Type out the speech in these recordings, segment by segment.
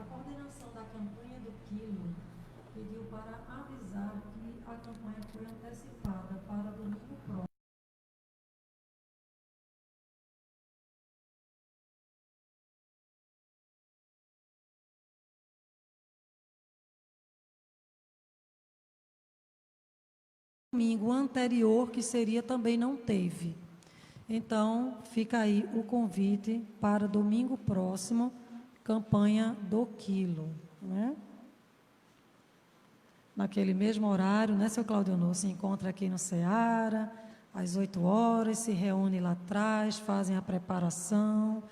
coordenação da campanha do quilo pediu para avisar que a campanha foi antecipada para domingo próximo. Domingo anterior, que seria, também não teve. Então, fica aí o convite para domingo próximo, campanha do quilo, né? Naquele mesmo horário, né, seu Claudionor, se encontra aqui no Ceará, às 8 horas, se reúne lá atrás, fazem a preparação,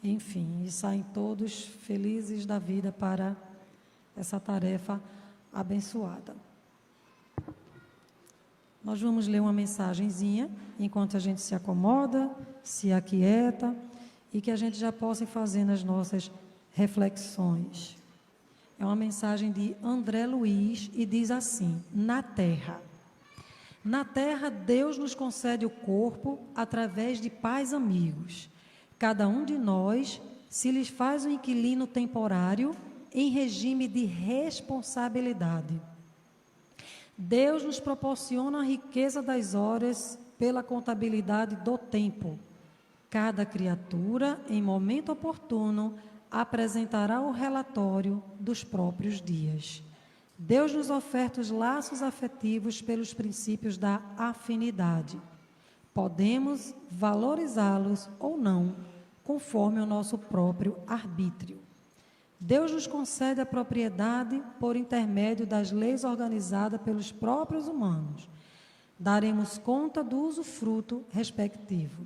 enfim, e saem todos felizes da vida para essa tarefa abençoada. Nós vamos ler uma mensagenzinha, enquanto a gente se acomoda, se aquieta, e que a gente já possa ir fazendo as nossas reflexões. É uma mensagem de André Luiz e diz assim: na terra. Na terra, Deus nos concede o corpo através de pais amigos. Cada um de nós se lhes faz um inquilino temporário em regime de responsabilidade. Deus nos proporciona a riqueza das horas pela contabilidade do tempo. Cada criatura, em momento oportuno, apresentará o relatório dos próprios dias. Deus nos oferta os laços afetivos pelos princípios da afinidade. Podemos valorizá-los ou não, conforme o nosso próprio arbítrio. Deus nos concede a propriedade por intermédio das leis organizadas pelos próprios humanos. Daremos conta do usufruto respectivo.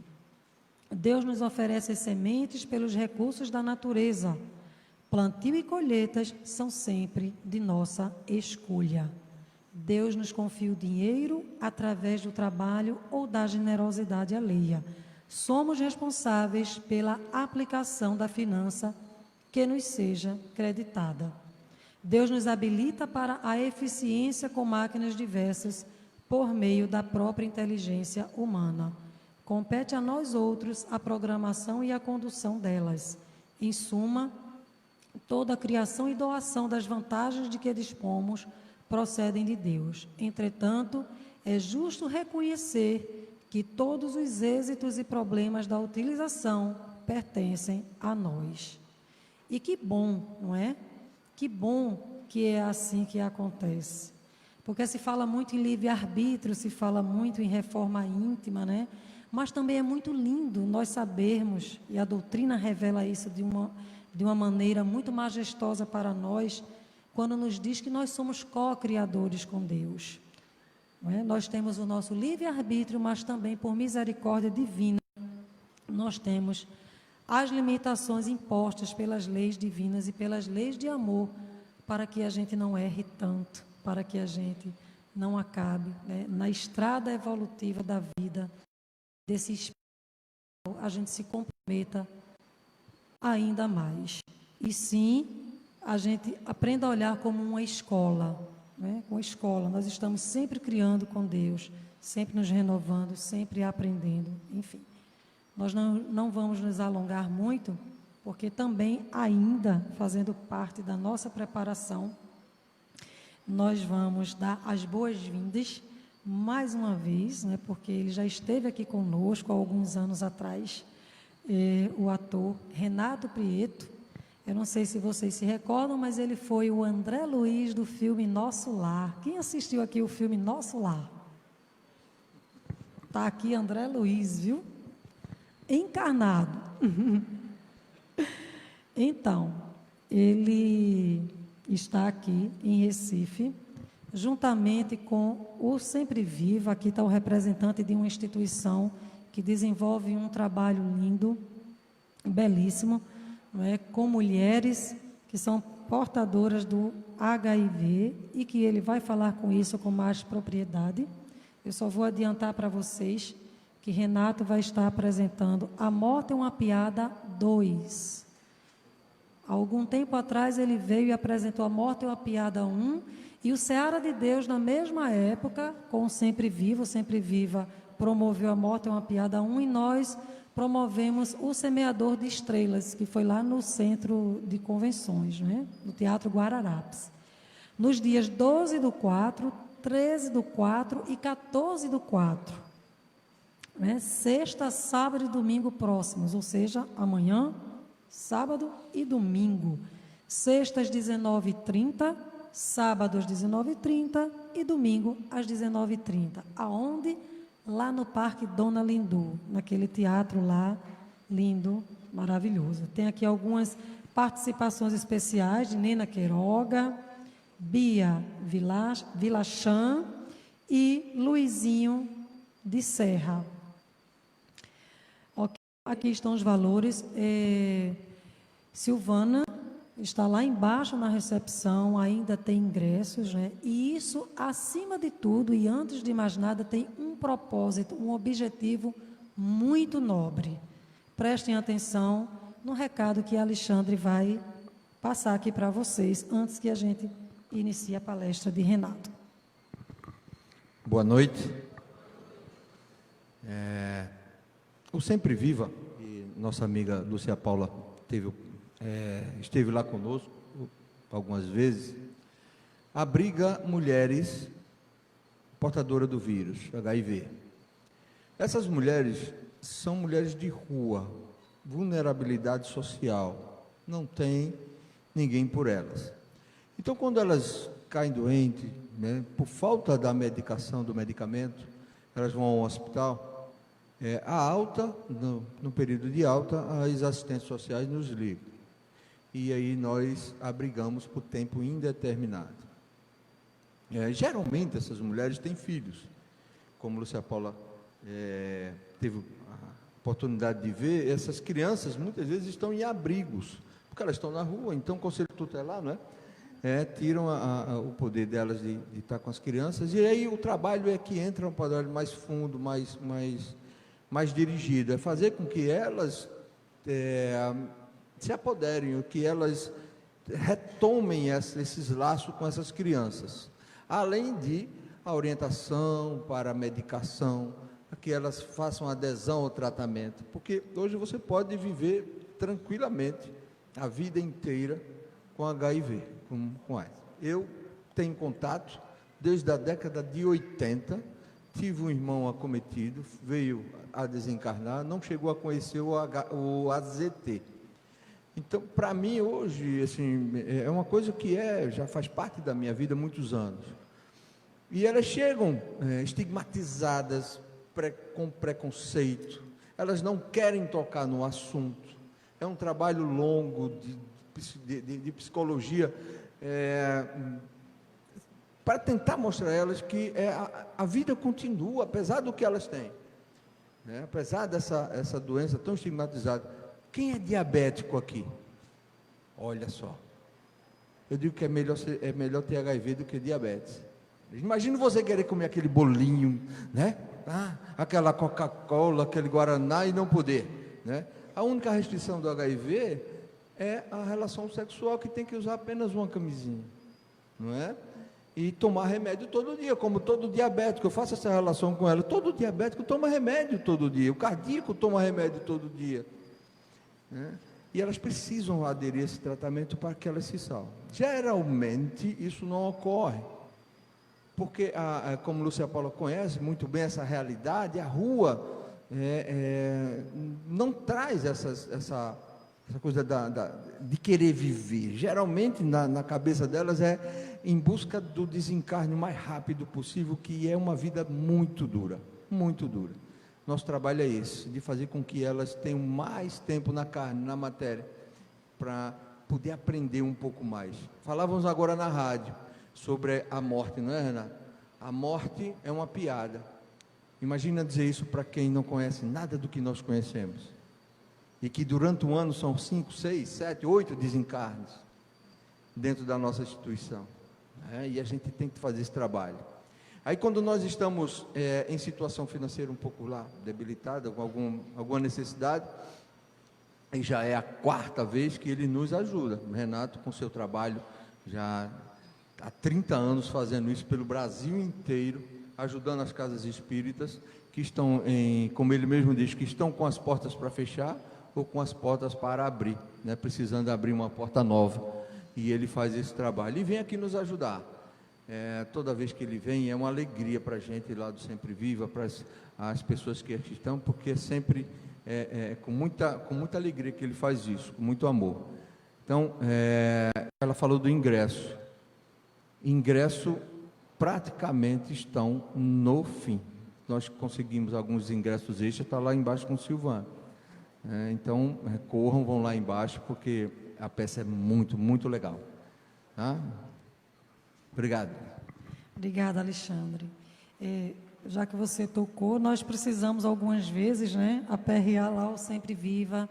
Deus nos oferece as sementes pelos recursos da natureza. Plantio e colheitas são sempre de nossa escolha. Deus nos confia o dinheiro através do trabalho ou da generosidade alheia. Somos responsáveis pela aplicação da finança que nos seja creditada. Deus nos habilita para a eficiência com máquinas diversas por meio da própria inteligência humana. Compete a nós outros a programação e a condução delas. Em suma, toda a criação e doação das vantagens de que dispomos procedem de Deus. Entretanto, é justo reconhecer que todos os êxitos e problemas da utilização pertencem a nós. E que bom, não é? Que bom que é assim que acontece. Porque se fala muito em livre-arbítrio, se fala muito em reforma íntima, né? Mas também é muito lindo nós sabermos, e a doutrina revela isso de uma maneira muito majestosa para nós, quando nos diz que nós somos co-criadores com Deus. Não é? Nós temos o nosso livre-arbítrio, mas também por misericórdia divina, nós temos as limitações impostas pelas leis divinas e pelas leis de amor, para que a gente não erre tanto, para que a gente não acabe, né, na estrada evolutiva da vida, desse espírito, a gente se comprometa ainda mais. E sim, a gente aprenda a olhar como uma escola, né? Uma escola, nós estamos sempre criando com Deus, sempre nos renovando, sempre aprendendo, enfim. Nós não vamos nos alongar muito, porque também ainda fazendo parte da nossa preparação, nós vamos dar as boas-vindas mais uma vez, né, porque ele já esteve aqui conosco há alguns anos atrás, o ator Renato Prieto. Eu não sei se vocês se recordam, mas ele foi o André Luiz do filme Nosso Lar. Quem assistiu aqui o filme Nosso Lar? Está aqui André Luiz, viu? Encarnado. Então, ele está aqui em Recife, juntamente com o Sempre Viva. Aqui está o representante de uma instituição que desenvolve um trabalho lindo, belíssimo, não é? Com mulheres que são portadoras do HIV e que ele vai falar com isso com mais propriedade. Eu só vou adiantar para vocês que Renato vai estar apresentando A Morte é uma Piada 2. Há algum tempo atrás ele veio e apresentou A Morte é uma Piada 1, e o Seara de Deus, na mesma época, com o Sempre Viva, o Sempre Viva promoveu A Morte é uma Piada 1, e nós promovemos o Semeador de Estrelas, que foi lá no Centro de Convenções, né? No Teatro Guararapes. Nos dias 12/4, 13/4 e 14/4. Né? Sexta, sábado e domingo próximos, ou seja, amanhã, sábado e domingo. Sexta às 19h30, sábado às 19h30 e domingo às 19h30. Aonde? Lá no Parque Dona Lindu, naquele teatro lá, lindo, maravilhoso. Tem aqui algumas participações especiais de Nena Queiroga, Bia Vilachan e Luizinho de Serra. Okay. Aqui estão os valores. Silvana está lá embaixo na recepção, ainda tem ingressos, né? E isso, acima de tudo e antes de mais nada, tem um propósito, um objetivo muito nobre. Prestem atenção no recado que Alexandre vai passar aqui para vocês, antes que a gente inicie a palestra de Renato. Boa noite. O Sempre Viva, e nossa amiga Lúcia Paula esteve lá conosco algumas vezes, abriga mulheres portadoras do vírus, HIV. Essas mulheres são mulheres de rua, vulnerabilidade social, não tem ninguém por elas. Então, quando elas caem doentes, né, por falta da medicação, do medicamento, elas vão ao hospital, no período de alta, as assistentes sociais nos ligam. E aí nós abrigamos por tempo indeterminado. Geralmente essas mulheres têm filhos, como Lúcia Paula teve a oportunidade de ver. Essas crianças muitas vezes estão em abrigos, porque elas estão na rua, então o conselho tutelar, não é? Tiram o poder delas de estar com as crianças, e aí o trabalho é que entra um trabalho mais fundo, mais dirigido, é fazer com que elas se apoderem, que elas retomem esses laços com essas crianças, além de a orientação para a medicação, que elas façam adesão ao tratamento, porque hoje você pode viver tranquilamente a vida inteira com HIV, com AIDS. Eu tenho contato desde a década de 80, tive um irmão acometido, veio a desencarnar, não chegou a conhecer o AZT. Então, para mim, hoje, assim, é uma coisa que já faz parte da minha vida há muitos anos. E elas chegam estigmatizadas, com preconceito, elas não querem tocar no assunto. É um trabalho longo de psicologia, para tentar mostrar a elas que a vida continua, apesar do que elas têm, né? Apesar dessa doença tão estigmatizada. Quem é diabético aqui? Olha só, eu digo que é melhor ter HIV do que diabetes. Imagina você querer comer aquele bolinho, né? Aquela Coca-Cola, aquele Guaraná e não poder, né? A única restrição do HIV é a relação sexual, que tem que usar apenas uma camisinha, não é? E tomar remédio todo dia, como todo diabético. Eu faço essa relação com ela. Todo diabético toma remédio todo dia, o cardíaco toma remédio todo dia, né? E elas precisam aderir a esse tratamento para que elas se salvem. Geralmente isso não ocorre, porque, como Lúcia Paula conhece muito bem essa realidade, a rua não traz essa coisa de querer viver. Geralmente na cabeça delas é em busca do desencarne o mais rápido possível, que é uma vida muito dura, muito dura. Nosso trabalho é esse, de fazer com que elas tenham mais tempo na carne, na matéria, para poder aprender um pouco mais. Falávamos agora na rádio sobre a morte, não é, Renato? A morte é uma piada. Imagina dizer isso para quem não conhece nada do que nós conhecemos, e que durante o ano são 5, 6, 7, 8 desencarnes dentro da nossa instituição, né? E a gente tem que fazer esse trabalho. Aí, quando nós estamos em situação financeira um pouco lá debilitada, com alguma necessidade, aí já é a 4ª vez que ele nos ajuda. O Renato, com seu trabalho, já há 30 anos fazendo isso pelo Brasil inteiro, ajudando as casas espíritas, que que estão, como ele mesmo diz, que estão com as portas para fechar ou com as portas para abrir, né? Precisando abrir uma porta nova. E ele faz esse trabalho. E vem aqui nos ajudar. Toda vez que ele vem, é uma alegria para a gente lá do Sempre Viva, para as pessoas que aqui estão, porque sempre com muita alegria que ele faz isso, com muito amor. Então, ela falou do ingresso. Ingresso praticamente estão no fim. Nós conseguimos alguns ingressos extras, está lá embaixo com o Silvano. Então, corram, vão lá embaixo, porque a peça é muito, muito legal. Tá? Obrigado. Obrigada, Alexandre. Já que você tocou, nós precisamos algumas vezes, né, aperrear lá o Sempre Viva,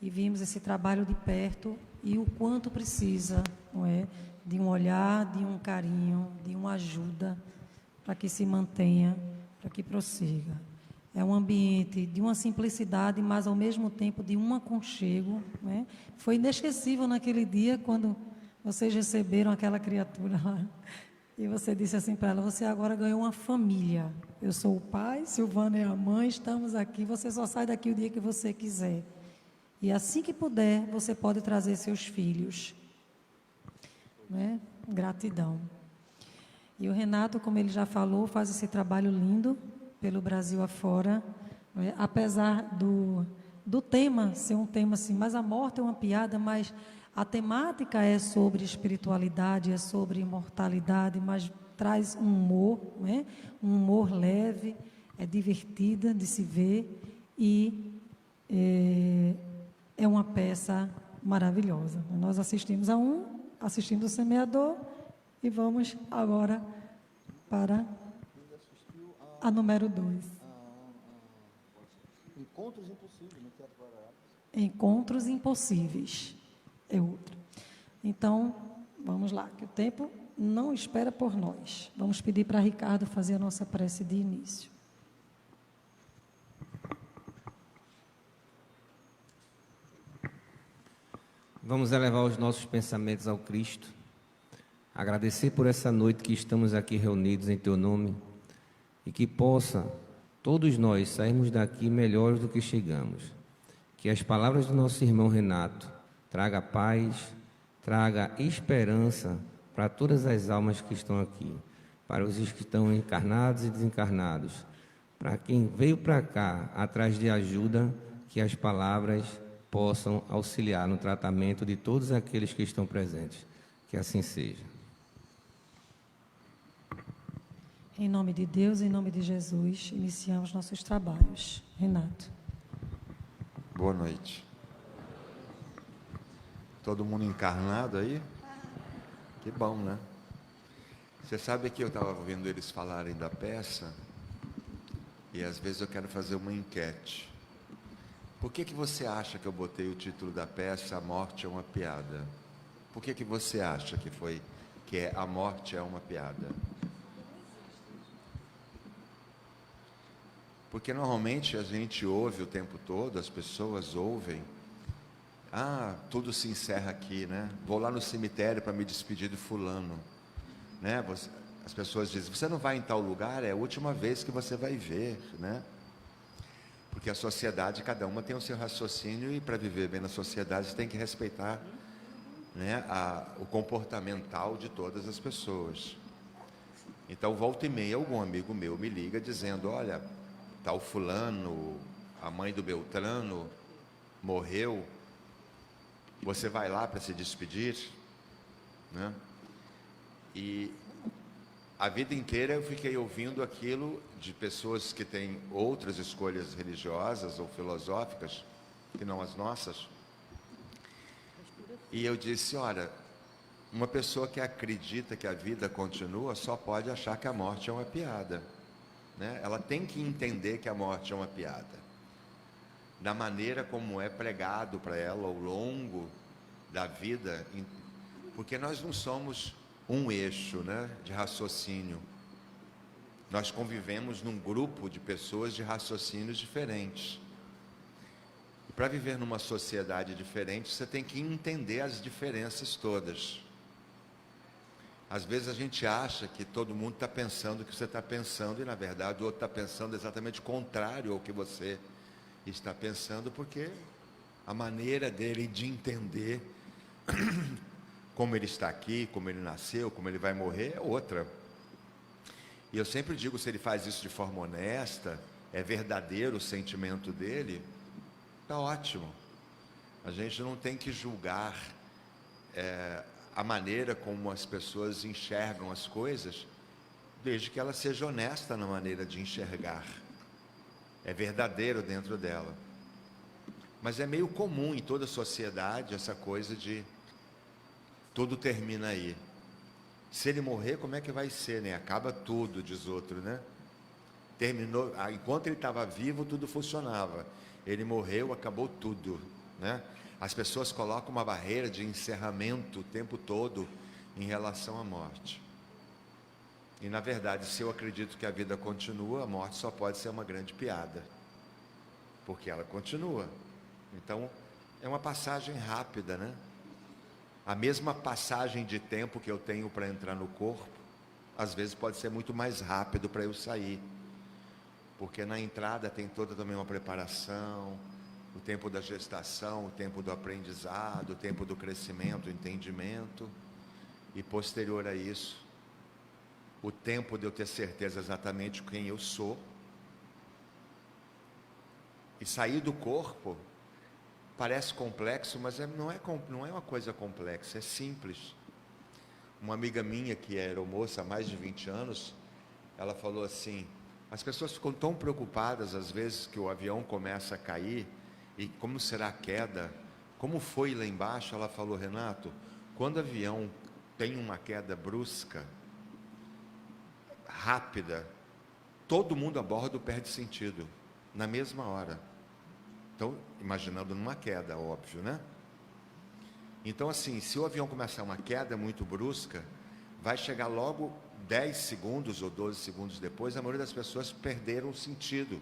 e vimos esse trabalho de perto e o quanto precisa, não é, de um olhar, de um carinho, de uma ajuda para que se mantenha, para que prossiga. É um ambiente de uma simplicidade, mas ao mesmo tempo de um aconchego, né? Foi inesquecível naquele dia quando vocês receberam aquela criatura lá. E você disse assim para ela: você agora ganhou uma família. Eu sou o pai, Silvana é a mãe, estamos aqui. Você só sai daqui o dia que você quiser. E assim que puder, você pode trazer seus filhos. Né? Gratidão. E o Renato, como ele já falou, faz esse trabalho lindo pelo Brasil afora. Né? Apesar do tema ser um tema assim, mas a morte é uma piada, mas a temática é sobre espiritualidade, é sobre imortalidade, mas traz um humor, né? Um humor leve, é divertida de se ver e é uma peça maravilhosa. Nós assistimos assistimos o Semeador e vamos agora para a número 2. Encontros Impossíveis no Teatro Guararapes. Encontros Impossíveis é outro. Então, vamos lá, que o tempo não espera por nós. Vamos pedir para Ricardo fazer a nossa prece de início. Vamos elevar os nossos pensamentos ao Cristo, agradecer por essa noite que estamos aqui reunidos em Teu nome e que possa todos nós sairmos daqui melhores do que chegamos. Que as palavras do nosso irmão Renato traga paz, traga esperança para todas as almas que estão aqui, para os que estão encarnados e desencarnados, para quem veio para cá atrás de ajuda, que as palavras possam auxiliar no tratamento de todos aqueles que estão presentes. Que assim seja. Em nome de Deus, em nome de Jesus, iniciamos nossos trabalhos. Renato. Boa noite. Todo mundo encarnado aí? Que bom, né? Você sabe que eu estava ouvindo eles falarem da peça e às vezes eu quero fazer uma enquete. Por que você acha que eu botei o título da peça A Morte é uma Piada? Por que você acha que é A Morte é uma Piada? Porque normalmente a gente ouve o tempo todo, as pessoas ouvem, tudo se encerra aqui, né? Vou lá no cemitério para me despedir de fulano, né? As pessoas dizem, você não vai em tal lugar, é a última vez que você vai ver, né? Porque a sociedade, cada uma tem o seu raciocínio e para viver bem na sociedade você tem que respeitar, né, o comportamental de todas as pessoas. Então, volta e meia, algum amigo meu me liga dizendo, olha, tal fulano, a mãe do Beltrano morreu, você vai lá para se despedir, né? E a vida inteira eu fiquei ouvindo aquilo de pessoas que têm outras escolhas religiosas ou filosóficas, que não as nossas. E eu disse, olha, uma pessoa que acredita que a vida continua só pode achar que a morte é uma piada, né? Ela tem que entender que a morte é uma piada, da maneira como é pregado para ela ao longo da vida, porque nós não somos um eixo, né, de raciocínio. Nós convivemos num grupo de pessoas de raciocínios diferentes. E para viver numa sociedade diferente, você tem que entender as diferenças todas. Às vezes a gente acha que todo mundo está pensando o que você está pensando, e na verdade o outro está pensando exatamente o contrário ao que você está pensando, porque a maneira dele de entender como ele está aqui, como ele nasceu, como ele vai morrer, é outra. E eu sempre digo, se ele faz isso de forma honesta, é verdadeiro o sentimento dele, está ótimo. A gente não tem que julgar a maneira como as pessoas enxergam as coisas, desde que ela seja honesta na maneira de enxergar. É verdadeiro dentro dela. Mas é meio comum em toda a sociedade essa coisa de tudo termina aí. Se ele morrer, como é que vai ser, né? Acaba tudo, diz outro, né? Terminou, enquanto ele estava vivo, tudo funcionava. Ele morreu, acabou tudo, né? As pessoas colocam uma barreira de encerramento o tempo todo em relação à morte. E na verdade, se eu acredito que a vida continua, a morte só pode ser uma grande piada, porque ela continua. Então, é uma passagem rápida, né? A mesma passagem de tempo que eu tenho para entrar no corpo, às vezes pode ser muito mais rápido para eu sair, porque na entrada tem toda também uma preparação, o tempo da gestação, o tempo do aprendizado, o tempo do crescimento, o entendimento, e posterior a isso, o tempo de eu ter certeza exatamente quem eu sou, e sair do corpo. Parece complexo, mas não é uma coisa complexa, é simples. Uma amiga minha, que é aeromoça há mais de 20 anos, ela falou assim, as pessoas ficam tão preocupadas às vezes que o avião começa a cair, e como será a queda, como foi lá embaixo. Ela falou, Renato, quando o avião tem uma queda brusca, rápida, todo mundo a bordo perde sentido, na mesma hora. Então, imaginando numa queda, óbvio, né? Então, assim, se o avião começar uma queda muito brusca, vai chegar logo 10 segundos ou 12 segundos depois, a maioria das pessoas perderam o sentido,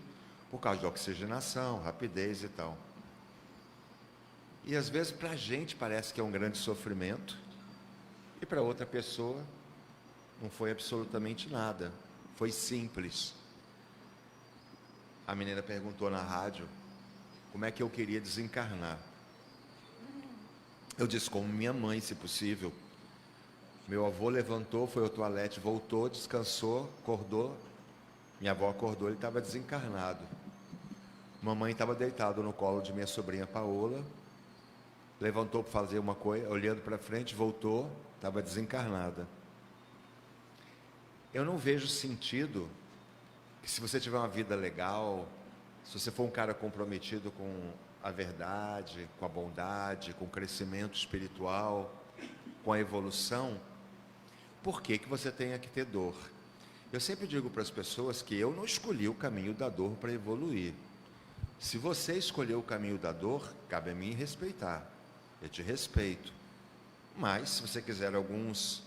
por causa da oxigenação, rapidez e tal. E às vezes para a gente parece que é um grande sofrimento, e para outra pessoa não foi absolutamente nada, foi simples. A menina perguntou na rádio, como é que eu queria desencarnar? Eu disse, como minha mãe, se possível. Meu avô levantou, foi ao toalete, voltou, descansou, acordou. Minha avó acordou, ele estava desencarnado. Mamãe estava deitada no colo de minha sobrinha Paola. Levantou para fazer uma coisa, olhando para frente, voltou, estava desencarnada. Eu não vejo sentido que, se você tiver uma vida legal, se você for um cara comprometido com a verdade, com a bondade, com o crescimento espiritual, com a evolução, por que você tenha que ter dor? Eu sempre digo para as pessoas que eu não escolhi o caminho da dor para evoluir. Se você escolheu o caminho da dor, cabe a mim respeitar. Eu te respeito. Mas, se você quiser alguns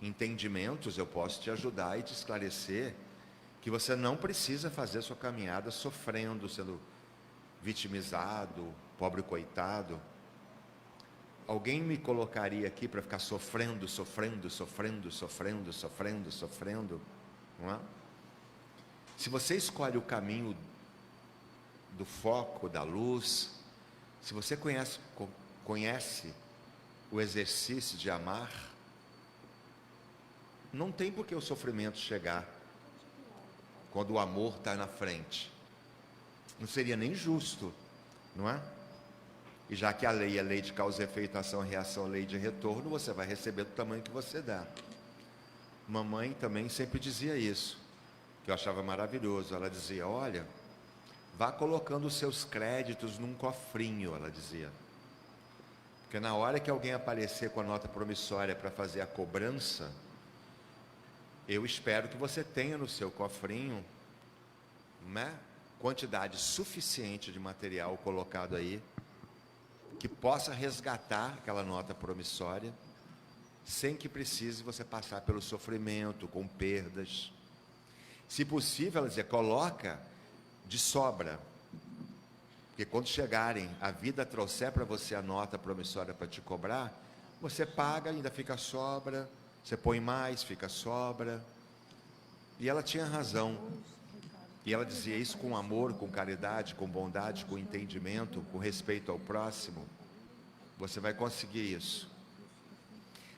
entendimentos, eu posso te ajudar e te esclarecer que você não precisa fazer sua caminhada sofrendo, sendo vitimizado, pobre coitado. Alguém me colocaria aqui para ficar sofrendo, não é? Se você escolhe o caminho do foco, da luz, se você conhece o exercício de amar, não tem por que o sofrimento chegar quando o amor está na frente. Não seria nem justo, não é? E já que a lei é lei de causa e efeito, ação e reação, lei de retorno, você vai receber do tamanho que você dá. Mamãe também sempre dizia isso, que eu achava maravilhoso. Ela dizia, olha, vá colocando os seus créditos num cofrinho, ela dizia. Porque na hora que alguém aparecer com a nota promissória para fazer a cobrança, eu espero que você tenha no seu cofrinho, né, quantidade suficiente de material colocado aí, que possa resgatar aquela nota promissória, sem que precise você passar pelo sofrimento, com perdas. Se possível, ela dizia, coloca de sobra, porque quando chegarem, a vida trouxer para você a nota promissória para te cobrar, você paga, ainda fica sobra, Você põe mais, fica sobra. E ela tinha razão. E ela dizia isso com amor, com caridade, com bondade, com entendimento, com respeito ao próximo. Você vai conseguir isso.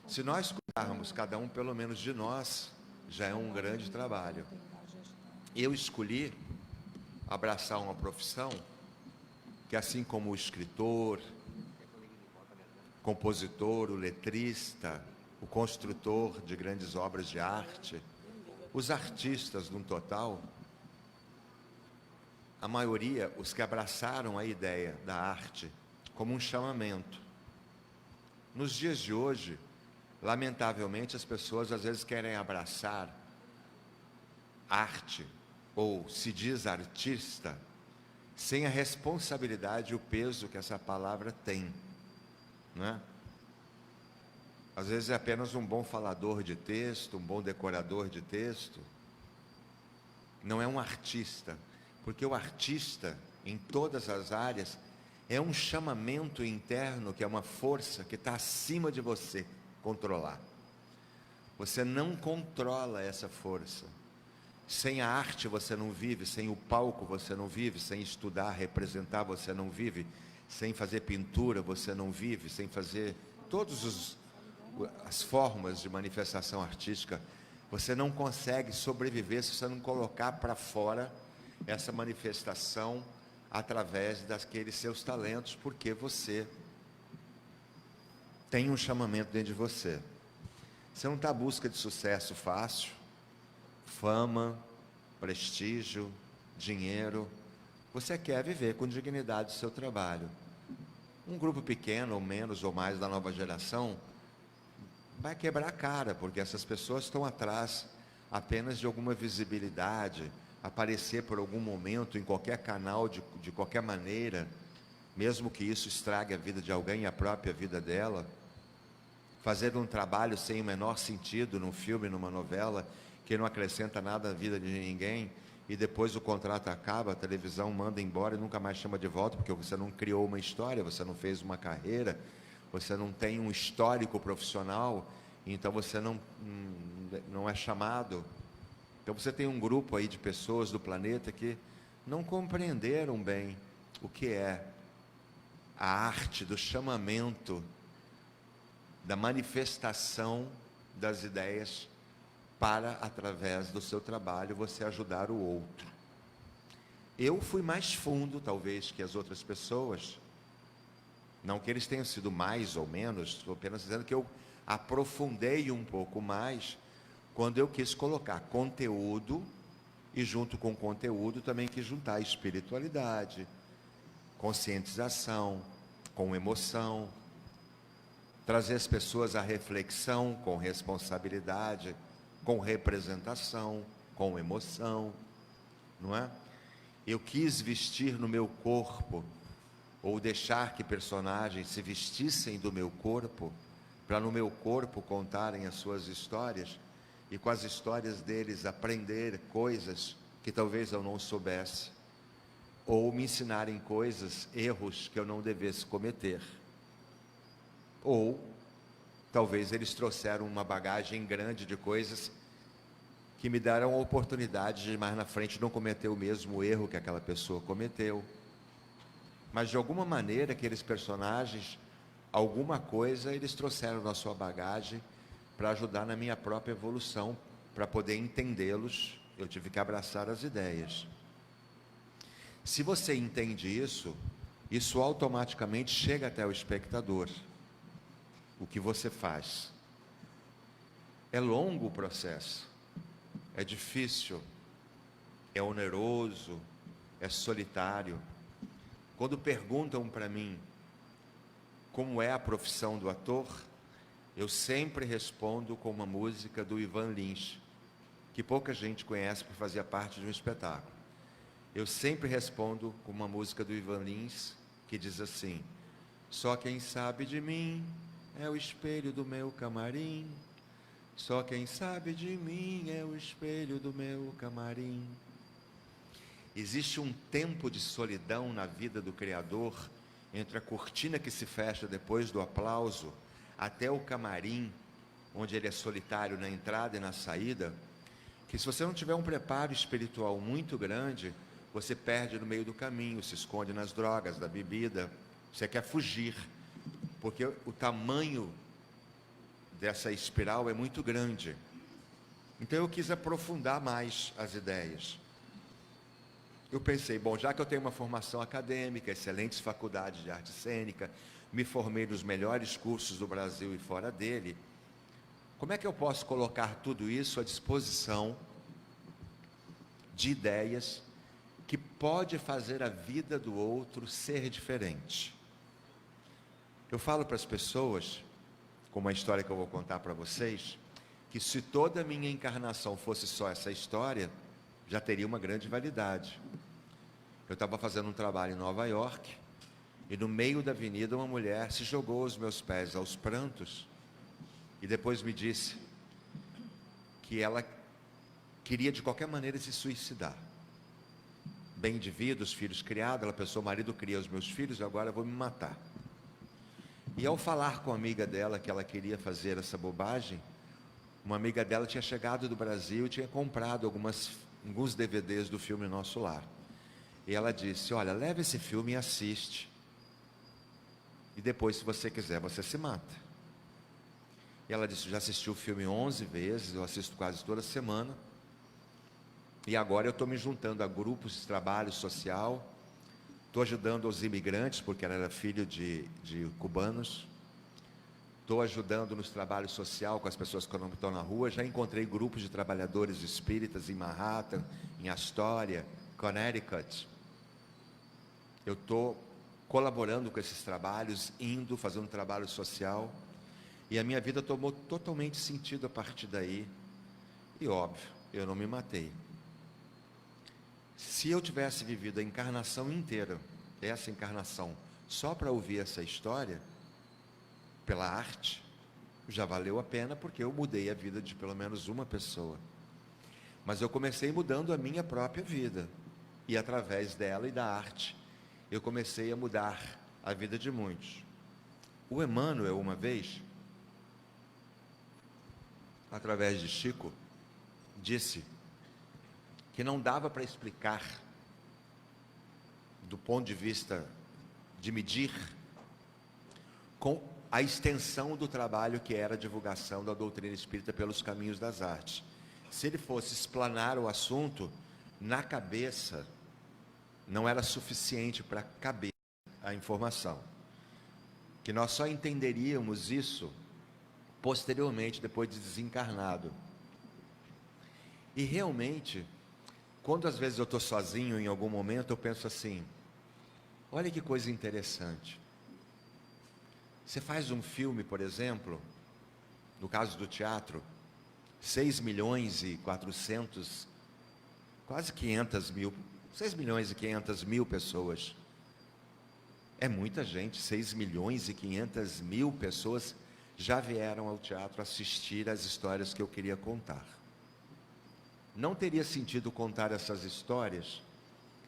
Se nós cuidarmos cada um pelo menos de nós, já é um grande trabalho. Eu escolhi abraçar uma profissão que, assim como o escritor, compositor, o letrista, o construtor de grandes obras de arte, os artistas num total, a maioria, os que abraçaram a ideia da arte como um chamamento. Nos dias de hoje, lamentavelmente, as pessoas às vezes querem abraçar arte, ou se diz artista, sem a responsabilidade e o peso que essa palavra tem, não é? Às vezes é apenas um bom falador de texto, um bom decorador de texto. Não é um artista, porque o artista, em todas as áreas, é um chamamento interno, que é uma força que está acima de você controlar. Você não controla essa força. Sem a arte você não vive, sem o palco você não vive, sem estudar, representar você não vive, sem fazer pintura você não vive, sem fazer todas as formas de manifestação artística, você não consegue sobreviver se você não colocar para fora essa manifestação através daqueles seus talentos, porque você tem um chamamento dentro de você. Você não está à busca de sucesso fácil, fama, prestígio, dinheiro. Você quer viver com dignidade o seu trabalho. Um grupo pequeno, ou menos, ou mais da nova geração, vai quebrar a cara, porque essas pessoas estão atrás apenas de alguma visibilidade, aparecer por algum momento em qualquer canal, de qualquer maneira, mesmo que isso estrague a vida de alguém e a própria vida dela, fazer um trabalho sem o menor sentido num filme, numa novela, que não acrescenta nada à vida de ninguém, e depois o contrato acaba, a televisão manda embora e nunca mais chama de volta, porque você não criou uma história, você não fez uma carreira, você não tem um histórico profissional, então você não é chamado. Então você tem um grupo aí de pessoas do planeta que não compreenderam bem o que é a arte do chamamento, da manifestação das ideias para, através do seu trabalho, você ajudar o outro. Eu fui mais fundo, talvez, que as outras pessoas. Não que eles tenham sido mais ou menos, estou apenas dizendo que eu aprofundei um pouco mais quando eu quis colocar conteúdo, e junto com conteúdo também quis juntar espiritualidade, conscientização, com emoção, trazer as pessoas à reflexão com responsabilidade, com representação, com emoção, não é? Eu quis vestir no meu corpo, ou deixar que personagens se vestissem do meu corpo, para no meu corpo contarem as suas histórias, e com as histórias deles aprender coisas que talvez eu não soubesse, ou me ensinarem coisas, erros que eu não devesse cometer. Ou talvez eles trouxeram uma bagagem grande de coisas que me deram a oportunidade de mais na frente não cometer o mesmo erro que aquela pessoa cometeu. Mas de alguma maneira aqueles personagens, alguma coisa eles trouxeram na sua bagagem para ajudar na minha própria evolução, para poder entendê-los. Eu tive que abraçar as ideias. Se você entende isso, isso automaticamente chega até o espectador. O que você faz? É longo o processo, é difícil, é oneroso, é solitário. Quando perguntam para mim como é a profissão do ator, eu sempre respondo com uma música do Ivan Lins, que pouca gente conhece por fazer parte de um espetáculo. Eu sempre respondo com uma música do Ivan Lins, que diz assim: só quem sabe de mim é o espelho do meu camarim, só quem sabe de mim é o espelho do meu camarim. Existe um tempo de solidão na vida do Criador, entre a cortina que se fecha depois do aplauso, até o camarim, onde ele é solitário na entrada e na saída, que se você não tiver um preparo espiritual muito grande, você perde no meio do caminho, se esconde nas drogas, da bebida, você quer fugir, porque o tamanho dessa espiral é muito grande. Então eu quis aprofundar mais as ideias. Eu pensei, bom, já que eu tenho uma formação acadêmica, excelentes faculdades de arte cênica, me formei nos melhores cursos do Brasil e fora dele, como é que eu posso colocar tudo isso à disposição de ideias que pode fazer a vida do outro ser diferente? Eu falo para as pessoas, como a história que eu vou contar para vocês, que se toda a minha encarnação fosse só essa história, já teria uma grande validade. Eu estava fazendo um trabalho em Nova York, e no meio da avenida uma mulher se jogou aos meus pés aos prantos, e depois me disse que ela queria de qualquer maneira se suicidar. Bem de vida, os filhos criados, ela pensou, o marido cria os meus filhos, agora eu vou me matar. E ao falar com a amiga dela que ela queria fazer essa bobagem, uma amiga dela tinha chegado do Brasil e tinha comprado alguns DVDs do filme Nosso Lar. E ela disse, olha, leva esse filme e assiste. E depois, se você quiser, você se mata. E ela disse, já assisti o filme 11 vezes, eu assisto quase toda semana. E agora eu estou me juntando a grupos de trabalho social, estou ajudando os imigrantes, porque ela era filho de cubanos. Estou ajudando nos trabalhos social com as pessoas que não estão na rua. Já encontrei grupos de trabalhadores espíritas em Manhattan, em Astoria, Connecticut. Eu estou colaborando com esses trabalhos, indo, fazendo trabalho social. E a minha vida tomou totalmente sentido a partir daí. E óbvio, eu não me matei. Se eu tivesse vivido a encarnação inteira, essa encarnação, só para ouvir essa história, pela arte, já valeu a pena, porque eu mudei a vida de pelo menos uma pessoa. Mas eu comecei mudando a minha própria vida, e através dela e da arte, eu comecei a mudar a vida de muitos. O Emmanuel, uma vez, através de Chico, disse que não dava para explicar, do ponto de vista de medir, com a extensão do trabalho que era a divulgação da doutrina espírita pelos caminhos das artes. Se ele fosse explanar o assunto, na cabeça, não era suficiente para caber a informação. Que nós só entenderíamos isso posteriormente, depois de desencarnado. E realmente, quando às vezes eu estou sozinho em algum momento, eu penso assim, olha que coisa interessante. Você faz um filme, por exemplo, no caso do teatro, 6 milhões e 400, quase 500 mil, 6 milhões e 500 mil pessoas. É muita gente, 6 milhões e 500 mil pessoas já vieram ao teatro assistir às histórias que eu queria contar. Não teria sentido contar essas histórias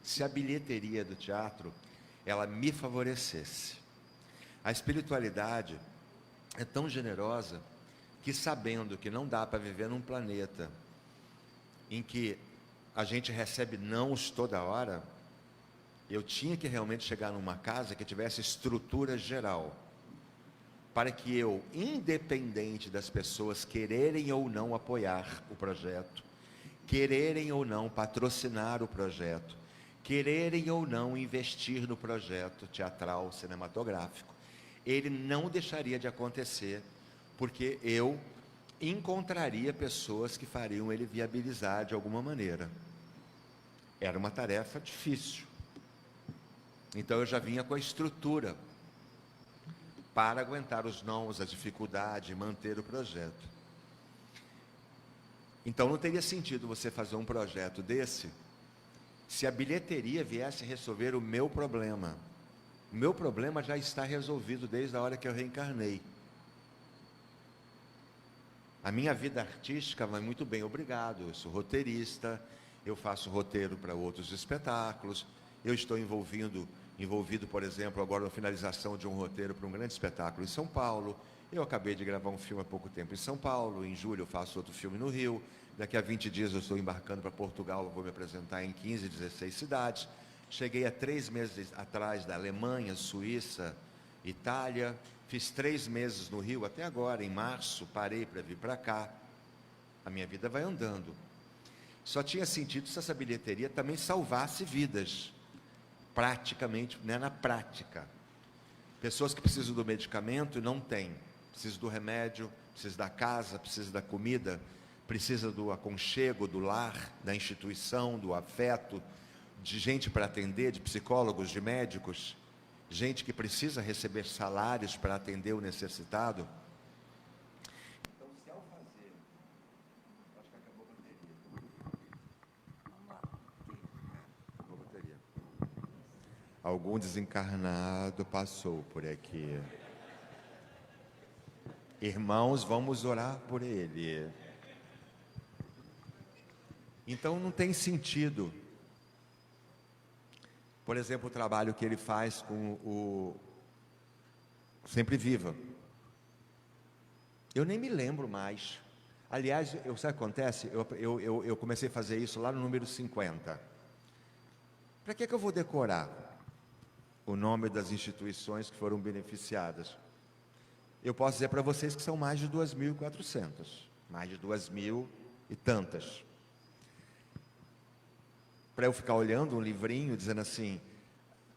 se a bilheteria do teatro, ela me favorecesse. A espiritualidade é tão generosa que, sabendo que não dá para viver num planeta em que a gente recebe nãos toda hora, eu tinha que realmente chegar numa casa que tivesse estrutura geral, para que eu, independente das pessoas quererem ou não apoiar o projeto, quererem ou não patrocinar o projeto, quererem ou não investir no projeto teatral, cinematográfico, ele não deixaria de acontecer, porque eu encontraria pessoas que fariam ele viabilizar de alguma maneira. Era uma tarefa difícil. Então eu já vinha com a estrutura para aguentar os nãos, a dificuldade, e manter o projeto. Então não teria sentido você fazer um projeto desse se a bilheteria viesse resolver o meu problema. O meu problema já está resolvido desde a hora que eu reencarnei. A minha vida artística vai muito bem, obrigado. Eu sou roteirista, eu faço roteiro para outros espetáculos, eu estou envolvido, por exemplo, agora na finalização de um roteiro para um grande espetáculo em São Paulo, Eu acabei de gravar um filme há pouco tempo em São Paulo, em julho eu faço outro filme no Rio, daqui a 20 dias eu estou embarcando para Portugal, vou me apresentar em 15, 16 cidades. Cheguei há 3 meses atrás da Alemanha, Suíça, Itália, fiz 3 meses no Rio até agora, em março, parei para vir para cá. A minha vida vai andando. Só tinha sentido se essa bilheteria também salvasse vidas, praticamente, né, na prática. Pessoas que precisam do medicamento e não têm, precisam do remédio, precisam da casa, precisam da comida, precisam do aconchego, do lar, da instituição, do afeto, de gente para atender, de psicólogos, de médicos, gente que precisa receber salários para atender o necessitado. Então, se ao fazer, acho que acabou a bateria. Algum desencarnado passou por aqui. Irmãos, vamos orar por ele. Então não tem sentido. Por exemplo, o trabalho que ele faz com o Sempre Viva. Eu nem me lembro mais. Aliás, sabe o que acontece? Eu comecei a fazer isso lá no número 50. Para que eu vou decorar o nome das instituições que foram beneficiadas? Eu posso dizer para vocês que são mais de 2.400. Mais de 2.000 e tantas. Para eu ficar olhando um livrinho dizendo assim,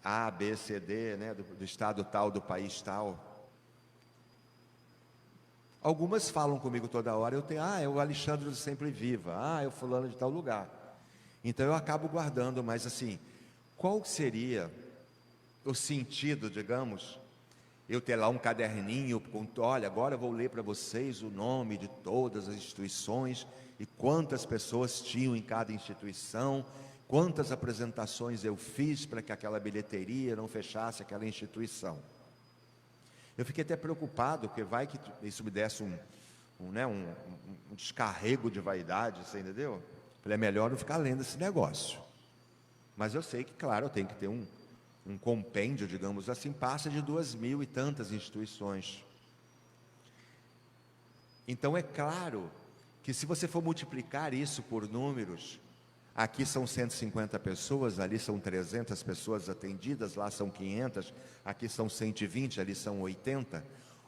A, B, C, D, né, do estado tal, do país tal. Algumas falam comigo toda hora, eu tenho, é o Alexandre do Sempre Viva, é o fulano de tal lugar. Então eu acabo guardando, mas assim, qual seria o sentido, digamos, eu ter lá um caderninho, com, olha, agora eu vou ler para vocês o nome de todas as instituições e quantas pessoas tinham em cada instituição, quantas apresentações eu fiz para que aquela bilheteria não fechasse aquela instituição. Eu fiquei até preocupado, porque vai que isso me desse um descarrego de vaidade, você entendeu? Falei, é melhor não ficar lendo esse negócio. Mas eu sei que, claro, eu tenho que ter um compêndio, digamos assim, passa de 2.000 e tantas instituições. Então é claro que se você for multiplicar isso por números, aqui são 150 pessoas, ali são 300 pessoas atendidas, lá são 500, aqui são 120, ali são 80.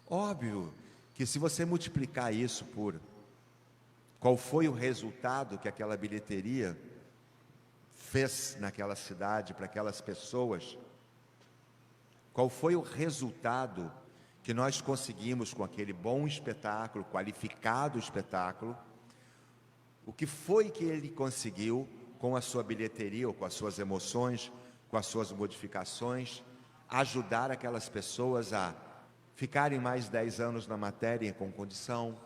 Óbvio que se você multiplicar isso por qual foi o resultado que aquela bilheteria fez naquela cidade, para aquelas pessoas, qual foi o resultado que nós conseguimos com aquele bom espetáculo, qualificado espetáculo, o que foi que ele conseguiu com a sua bilheteria, ou com as suas emoções, com as suas modificações, ajudar aquelas pessoas a ficarem mais 10 anos na matéria com condição,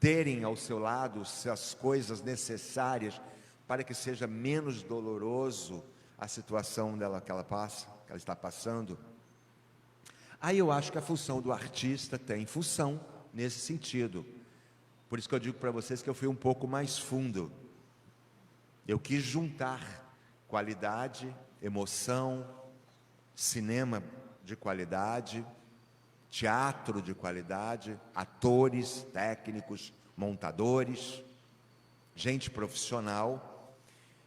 terem ao seu lado as coisas necessárias para que seja menos doloroso a situação dela que ela está passando. Aí eu acho que a função do artista tem função nesse sentido. Por isso que eu digo para vocês que eu fui um pouco mais fundo. Eu quis juntar qualidade, emoção, cinema de qualidade, teatro de qualidade, atores, técnicos, montadores, gente profissional,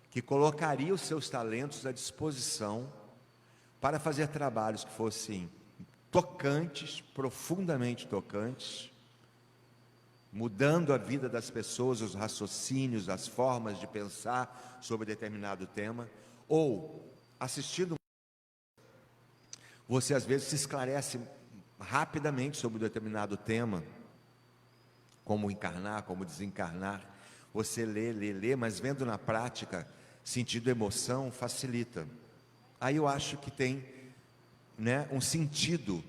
que colocaria os seus talentos à disposição para fazer trabalhos que fossem tocantes, profundamente tocantes, mudando a vida das pessoas, os raciocínios, as formas de pensar sobre determinado tema, ou assistindo, você às vezes se esclarece rapidamente sobre um determinado tema, como encarnar, como desencarnar, você lê, mas vendo na prática, sentido emoção, facilita. Aí eu acho que tem, né, um sentido,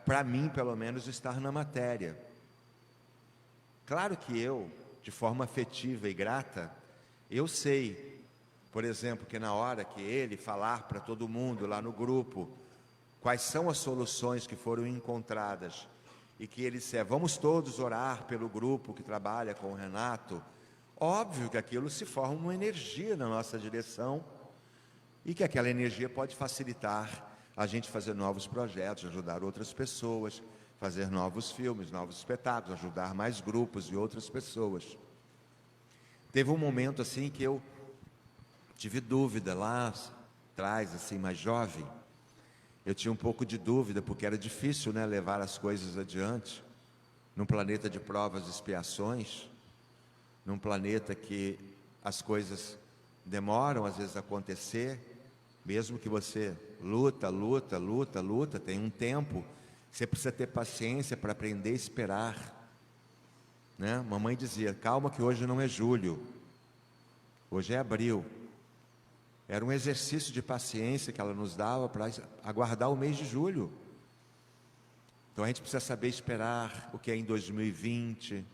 para mim pelo menos, estar na matéria. Claro que eu, de forma afetiva e grata, eu sei, por exemplo, que na hora que ele falar para todo mundo lá no grupo, quais são as soluções que foram encontradas, e que ele disser, vamos todos orar pelo grupo que trabalha com o Renato, óbvio que aquilo se forma uma energia na nossa direção, e que aquela energia pode facilitar a gente fazer novos projetos, ajudar outras pessoas, fazer novos filmes, novos espetáculos, ajudar mais grupos e outras pessoas. Teve um momento assim que eu tive dúvida lá atrás, assim, mais jovem. Eu tinha um pouco de dúvida, porque era difícil, né, levar as coisas adiante num planeta de provas e expiações, num planeta que as coisas demoram às vezes a acontecer, mesmo que você luta, tem um tempo, você precisa ter paciência para aprender a esperar, né? Mamãe dizia, calma que hoje não é julho, hoje é abril. Era um exercício de paciência que ela nos dava para aguardar o mês de julho. Então a gente precisa saber esperar o que é em 2020.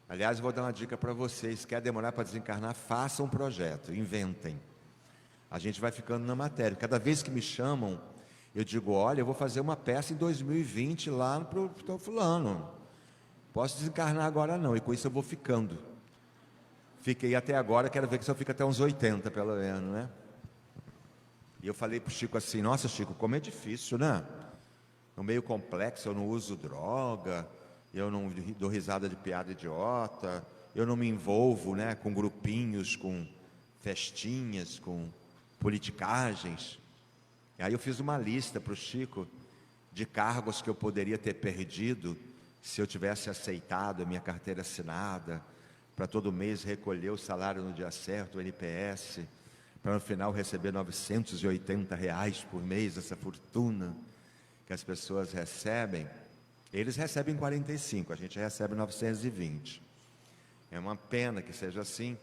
Aliás, eu vou dar uma dica para vocês: quer demorar para desencarnar, façam um projeto, inventem. A gente vai ficando na matéria. Cada vez que me chamam, eu digo, olha, eu vou fazer uma peça em 2020 lá para o fulano. Posso desencarnar agora não, e com isso eu vou ficando. Fiquei até agora, quero ver que se eu fico até uns 80, pelo menos, né? E eu falei para o Chico assim, nossa Chico, como é difícil, né? É meio complexo, eu não uso droga, eu não dou risada de piada idiota, eu não me envolvo, né, com grupinhos, com festinhas, com politicagens. E aí eu fiz uma lista para o Chico de cargos que eu poderia ter perdido se eu tivesse aceitado a minha carteira assinada, para todo mês recolher o salário no dia certo, o NPS, para no final receber R$980 por mês, essa fortuna que as pessoas recebem. Eles recebem 45, a gente recebe 920. É uma pena que seja assim.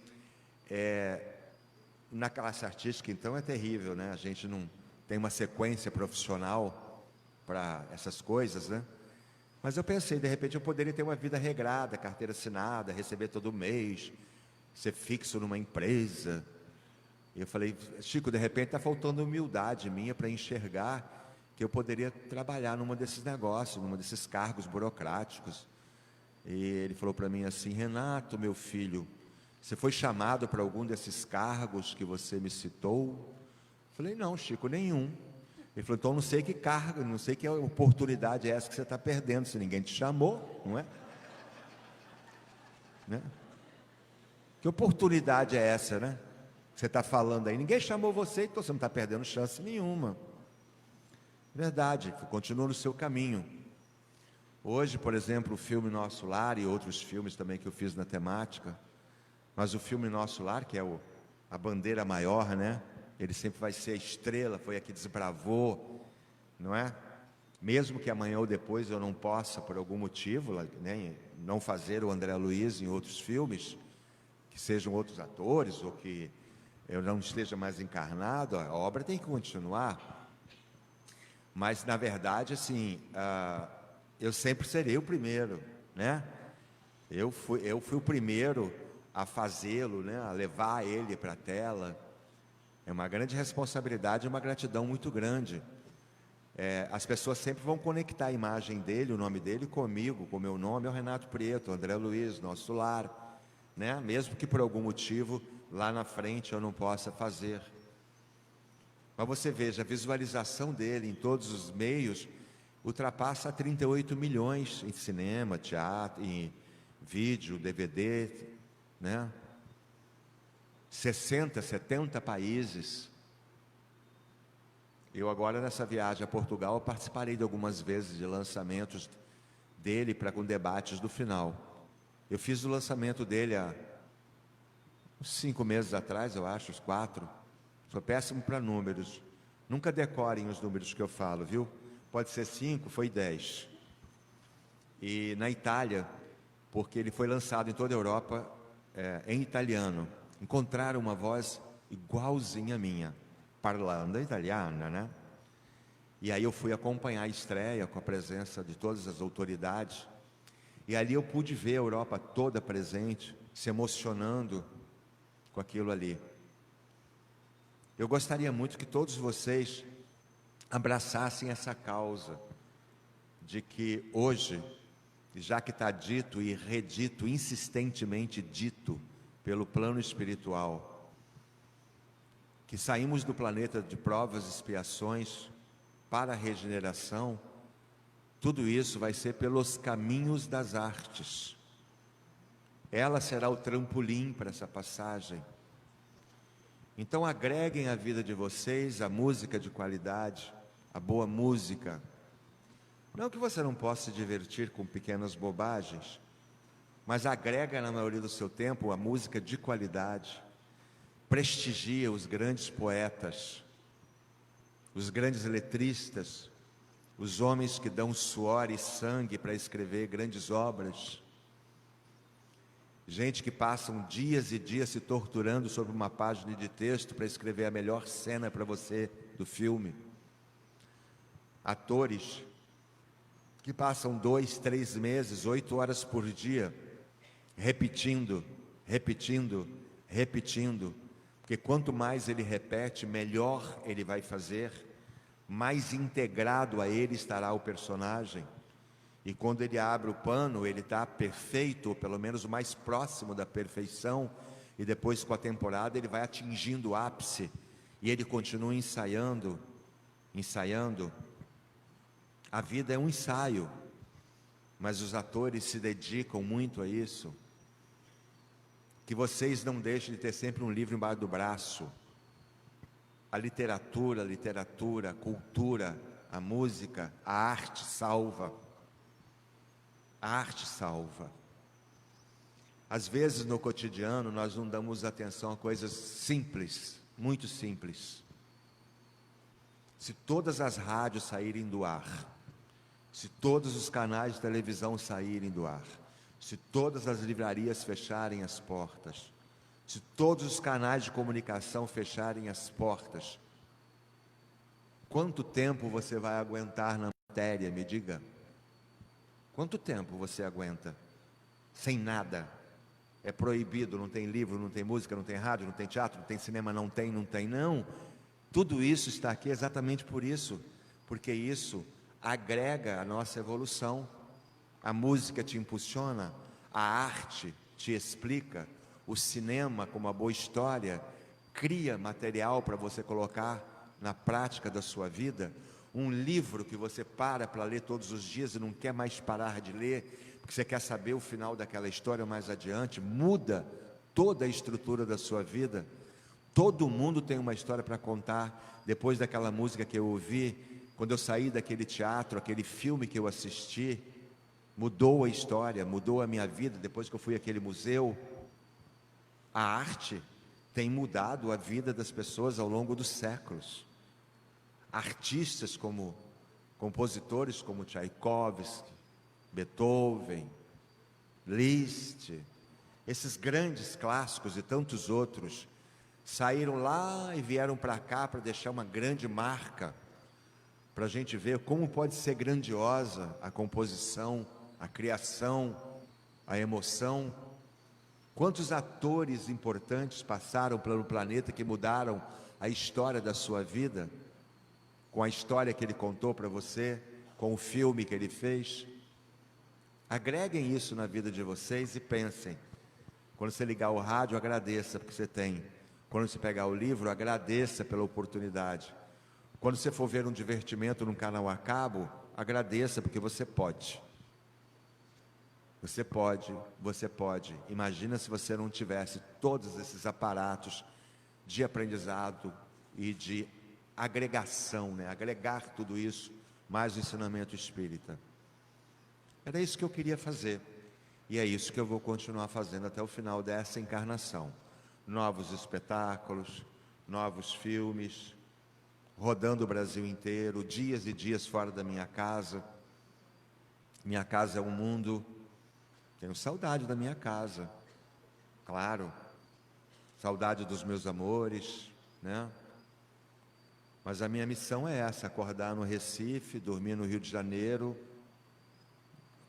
Na classe artística, então, é terrível, né? A gente não tem uma sequência profissional para essas coisas, né? Mas eu pensei, de repente eu poderia ter uma vida regrada, carteira assinada, receber todo mês, ser fixo numa empresa. E eu falei, Chico, de repente está faltando humildade minha para enxergar que eu poderia trabalhar numa desses negócios, numa desses cargos burocráticos. E ele falou para mim assim, Renato, meu filho, você foi chamado para algum desses cargos que você me citou? Eu falei, não, Chico, nenhum. Ele falou, então não sei que cargo, não sei que oportunidade é essa que você está perdendo, se ninguém te chamou, não é? Né? Que oportunidade é essa, né? Que você está falando aí, ninguém chamou você, então você não está perdendo chance nenhuma. Verdade, continua no seu caminho. Hoje, por exemplo, o filme Nosso Lar e outros filmes também que eu fiz na temática, mas o filme Nosso Lar, que é a bandeira maior, né? Ele sempre vai ser a estrela, foi a que desbravou, não é? Mesmo que amanhã ou depois eu não possa, por algum motivo, né, não fazer o André Luiz em outros filmes, que sejam outros atores, ou que eu não esteja mais encarnado, a obra tem que continuar. Mas, na verdade, assim, eu sempre serei o primeiro, né? Eu fui o primeiro a fazê-lo, né? A levar ele para a tela. É uma grande responsabilidade e uma gratidão muito grande. As pessoas sempre vão conectar a imagem dele, o nome dele, comigo, com o meu nome, é o Renato Prieto, André Luiz, Nosso Lar, né? Mesmo que por algum motivo, lá na frente eu não possa fazer. Mas você veja, a visualização dele em todos os meios ultrapassa 38 milhões em cinema, teatro, em vídeo, DVD, né? 60, 70 países. Eu agora nessa viagem a Portugal participarei de algumas vezes de lançamentos dele com debates do final. Eu fiz o lançamento dele há uns 5 meses atrás, eu acho, uns 4. Sou péssimo para números. Nunca decorem os números que eu falo, viu? Pode ser 5, foi 10. E na Itália, porque ele foi lançado em toda a Europa em italiano. Encontraram uma voz igualzinha à minha, parlando italiana, né? E aí eu fui acompanhar a estreia com a presença de todas as autoridades. E ali eu pude ver a Europa toda presente, se emocionando com aquilo ali. Eu gostaria muito que todos vocês abraçassem essa causa de que hoje, já que está dito e redito, insistentemente dito pelo plano espiritual, que saímos do planeta de provas e expiações para a regeneração, Tudo isso vai ser pelos caminhos das artes. Ela será o trampolim para essa passagem. Então agreguem à vida de vocês a música de qualidade, a boa música. Não que você não possa se divertir com pequenas bobagens, mas agrega na maioria do seu tempo a música de qualidade. Prestigia os grandes poetas, os grandes letristas, os homens que dão suor e sangue para escrever grandes obras. Gente que passam dias e dias se torturando sobre uma página de texto para escrever a melhor cena para você do filme. Atores que passam 2, 3 meses, 8 horas por dia, repetindo, repetindo, repetindo. Porque quanto mais ele repete, melhor ele vai fazer, mais integrado a ele estará o personagem. E quando ele abre o pano, ele está perfeito, ou pelo menos o mais próximo da perfeição. E depois, com a temporada, ele vai atingindo o ápice. E ele continua ensaiando, ensaiando. A vida é um ensaio, mas os atores se dedicam muito a isso. Que vocês não deixem de ter sempre um livro embaixo do braço. A literatura, a cultura, a música, a arte salva. A arte salva. Às vezes no cotidiano nós não damos atenção a coisas simples, muito simples. Se todas as rádios saírem do ar, se todos os canais de televisão saírem do ar, se todas as livrarias fecharem as portas, se todos os canais de comunicação fecharem as portas, quanto tempo você vai aguentar na matéria, me diga? Quanto tempo você aguenta? Sem nada. É proibido, não tem livro, não tem música, não tem rádio, não tem teatro, não tem cinema, não. Tudo isso está aqui exatamente por isso, porque isso agrega a nossa evolução. A música te impulsiona, a arte te explica, o cinema, como uma boa história, cria material para você colocar na prática da sua vida. Um livro que você para ler todos os dias e não quer mais parar de ler, porque você quer saber o final daquela história mais adiante, muda toda a estrutura da sua vida. Todo mundo tem uma história para contar. Depois daquela música que eu ouvi, quando eu saí daquele teatro, aquele filme que eu assisti, mudou a história, mudou a minha vida. Depois que eu fui àquele museu, a arte tem mudado a vida das pessoas ao longo dos séculos. Artistas como compositores como Tchaikovsky, Beethoven, Liszt, esses grandes clássicos e tantos outros, saíram lá e vieram para cá para deixar uma grande marca, para a gente ver como pode ser grandiosa a composição, a criação, a emoção. Quantos atores importantes passaram pelo planeta que mudaram a história da sua vida, com a história que ele contou para você, com o filme que ele fez. Agreguem isso na vida de vocês e pensem. Quando você ligar o rádio, agradeça porque você tem. Quando você pegar o livro, agradeça pela oportunidade. Quando você for ver um divertimento num canal a cabo, agradeça porque você pode. Você pode, você pode. Imagina se você não tivesse todos esses aparatos de aprendizado e de agregação, agregar tudo isso, mais o ensinamento espírita. Era isso que eu queria fazer, e é isso que eu vou continuar fazendo até o final dessa encarnação. Novos espetáculos, novos filmes, rodando o Brasil inteiro, dias e dias fora da minha casa. Minha casa é um mundo. Tenho saudade da minha casa, claro, saudade dos meus amores, Mas a minha missão é essa: acordar no Recife, dormir no Rio de Janeiro,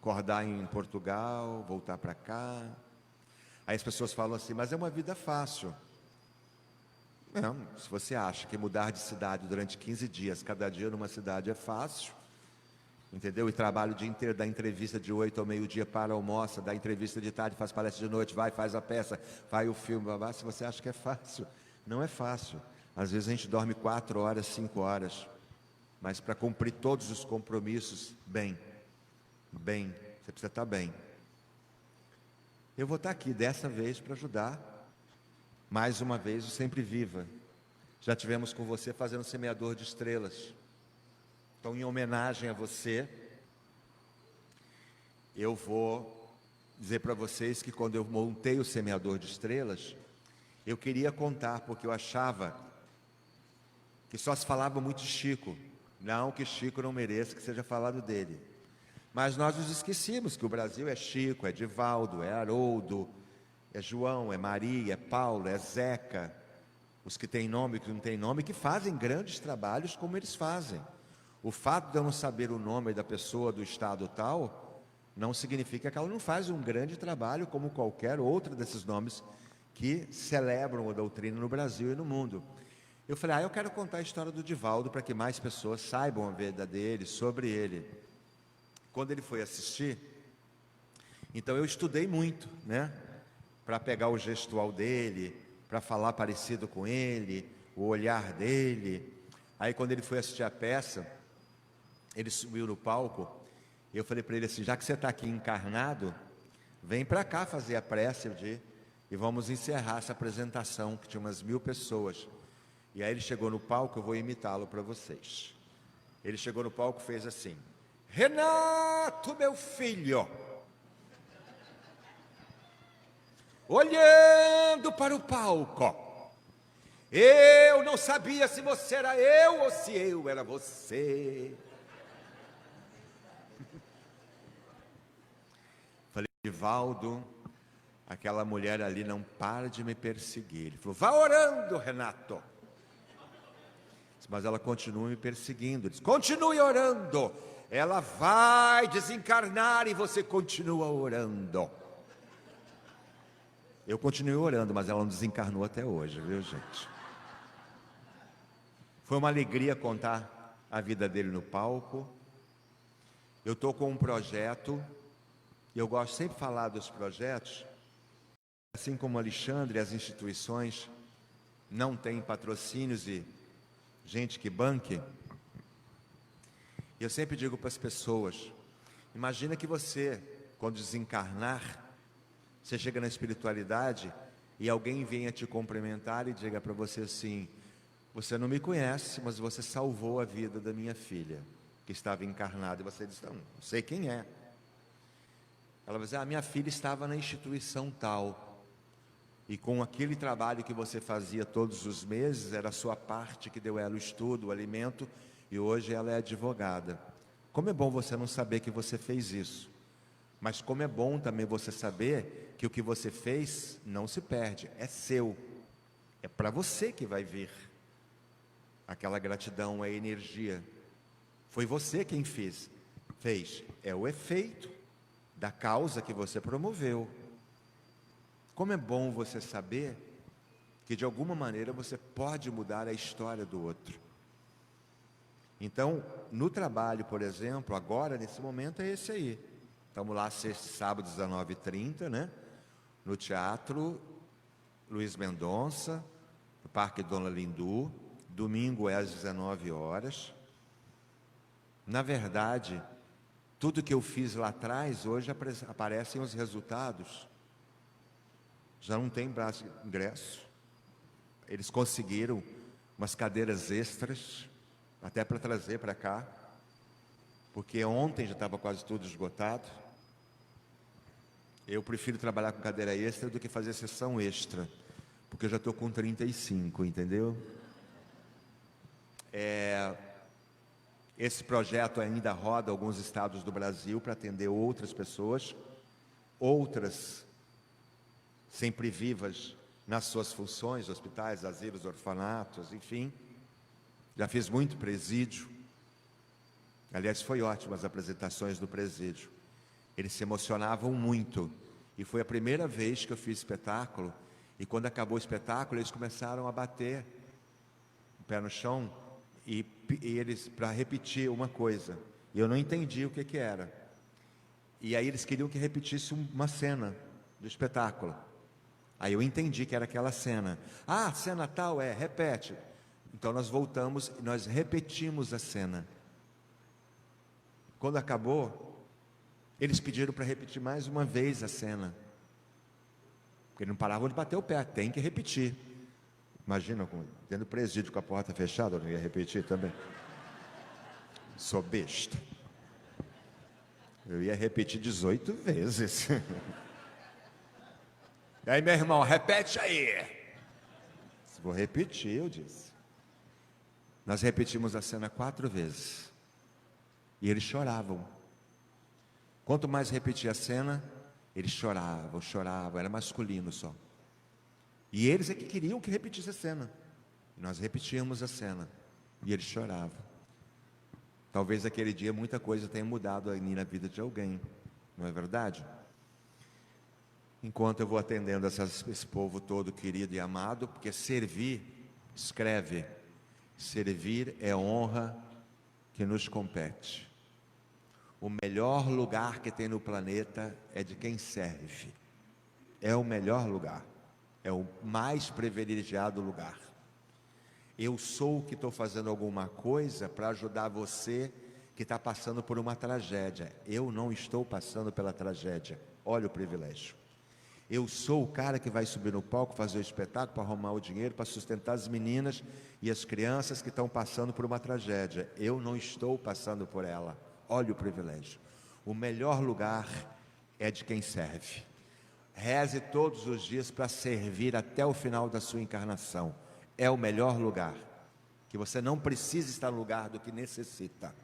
acordar em Portugal, voltar para cá. Aí as pessoas falam assim, mas é uma vida fácil. Não, se você acha que mudar de cidade durante 15 dias, cada dia numa cidade é fácil, entendeu? E trabalho o dia inteiro, dá entrevista de 8 ao meio-dia, para, almoça, dá entrevista de tarde, faz palestra de noite, vai, faz a peça, vai o filme, babá. Se você acha que é fácil, não é fácil. Às vezes a gente dorme 4 horas, 5 horas, mas para cumprir todos os compromissos, bem, bem, você precisa estar bem. Eu vou estar aqui dessa vez para ajudar, mais uma vez, o Sempre Viva. Já tivemos com você fazendo Semeador de Estrelas. Então, em homenagem a você, eu vou dizer para vocês que quando eu montei o Semeador de Estrelas, eu queria contar, porque eu achava que só se falava muito de Chico. Não que Chico não mereça que seja falado dele. Mas nós nos esquecemos que o Brasil é Chico, é Divaldo, é Haroldo, é João, é Maria, é Paulo, é Zeca, os que têm nome e que não têm nome, que fazem grandes trabalhos como eles fazem. O fato de eu não saber o nome da pessoa do estado tal, não significa que ela não faz um grande trabalho como qualquer outro desses nomes que celebram a doutrina no Brasil e no mundo. Eu falei, eu quero contar a história do Divaldo para que mais pessoas saibam a vida dele, sobre ele. Quando ele foi assistir, então eu estudei muito, né? Para pegar o gestual dele, para falar parecido com ele, o olhar dele. Aí quando ele foi assistir a peça, ele subiu no palco, e eu falei para ele assim, já que você está aqui encarnado, vem para cá fazer a prece e vamos encerrar essa apresentação, que tinha umas 1000 pessoas. E aí ele chegou no palco, eu vou imitá-lo para vocês. Ele chegou no palco e fez assim, Renato, meu filho, olhando para o palco, eu não sabia se você era eu ou se eu era você. Falei, Divaldo, aquela mulher ali não para de me perseguir. Ele falou, vá orando, Renato. Mas ela continua me perseguindo. Ele disse, continue orando. Ela vai desencarnar e você continua orando. Eu continuei orando, mas ela não desencarnou até hoje, viu, gente? Foi uma alegria contar a vida dele no palco. Eu estou com um projeto, e eu gosto sempre de falar dos projetos, assim como Alexandre, as instituições não têm patrocínios e gente que banque. Eu sempre digo para as pessoas, imagina que você, quando desencarnar, você chega na espiritualidade e alguém venha te cumprimentar e diga para você assim, você não me conhece, mas você salvou a vida da minha filha, que estava encarnada. E você diz, não sei quem é. Ela vai dizer, minha filha estava na instituição tal, e com aquele trabalho que você fazia todos os meses, era a sua parte que deu ela o estudo, o alimento, e hoje ela é advogada. Como é bom você não saber que você fez isso, mas como é bom também você saber que o que você fez não se perde, é seu, é para você que vai vir aquela gratidão, a energia. Foi você quem fez, é o efeito da causa que você promoveu. Como é bom você saber que de alguma maneira você pode mudar a história do outro. Então, no trabalho, por exemplo, agora, nesse momento, é esse aí. Estamos lá sexta e sábado, 19h30, né? No Teatro Luiz Mendonça, no Parque Dona Lindu. Domingo é às 19 horas. Na verdade, tudo que eu fiz lá atrás, hoje aparecem os resultados. Já não tem braço de ingresso. Eles conseguiram umas cadeiras extras, até para trazer para cá, porque ontem já estava quase tudo esgotado. Eu prefiro trabalhar com cadeira extra do que fazer sessão extra, porque eu já estou com 35, entendeu? Esse projeto ainda roda alguns estados do Brasil para atender outras pessoas, outras sempre vivas nas suas funções, hospitais, asilos, orfanatos, enfim. Já fiz muito presídio. Aliás, foi ótimo as apresentações do presídio. Eles se emocionavam muito. E foi a primeira vez que eu fiz espetáculo. E quando acabou o espetáculo, eles começaram a bater o pé no chão e eles, para repetir uma coisa. E eu não entendi o que era. E aí eles queriam que repetisse uma cena do espetáculo. Aí eu entendi que era aquela cena. Cena tal, repete. Então nós voltamos e nós repetimos a cena. Quando acabou, Eles pediram para repetir mais uma vez a cena, porque não paravam de bater o pé, tem que repetir. Imagina, dentro do presídio com a porta fechada, eu não ia repetir também. Sou besta. Eu ia repetir 18 vezes. E aí, meu irmão, repete aí. Vou repetir, eu disse. Nós repetimos a cena 4 vezes. E eles choravam. Quanto mais repetia a cena, eles choravam, era masculino só. E eles é que queriam que repetisse a cena. E nós repetíamos a cena. E eles choravam. Talvez aquele dia muita coisa tenha mudado aí na vida de alguém. Não é verdade? Enquanto eu vou atendendo esse povo todo querido e amado, porque servir, escreve, servir é honra que nos compete. O melhor lugar que tem no planeta é de quem serve. É o melhor lugar. É o mais privilegiado lugar. Eu sou o que estou fazendo alguma coisa para ajudar você que está passando por uma tragédia. Eu não estou passando pela tragédia. Olha o privilégio. Eu sou o cara que vai subir no palco, fazer o espetáculo, para arrumar o dinheiro, para sustentar as meninas e as crianças que estão passando por uma tragédia. Eu não estou passando por ela. Olha o privilégio. O melhor lugar é de quem serve. Reze todos os dias para servir até o final da sua encarnação. É o melhor lugar. Que você não precisa estar no lugar do que necessita.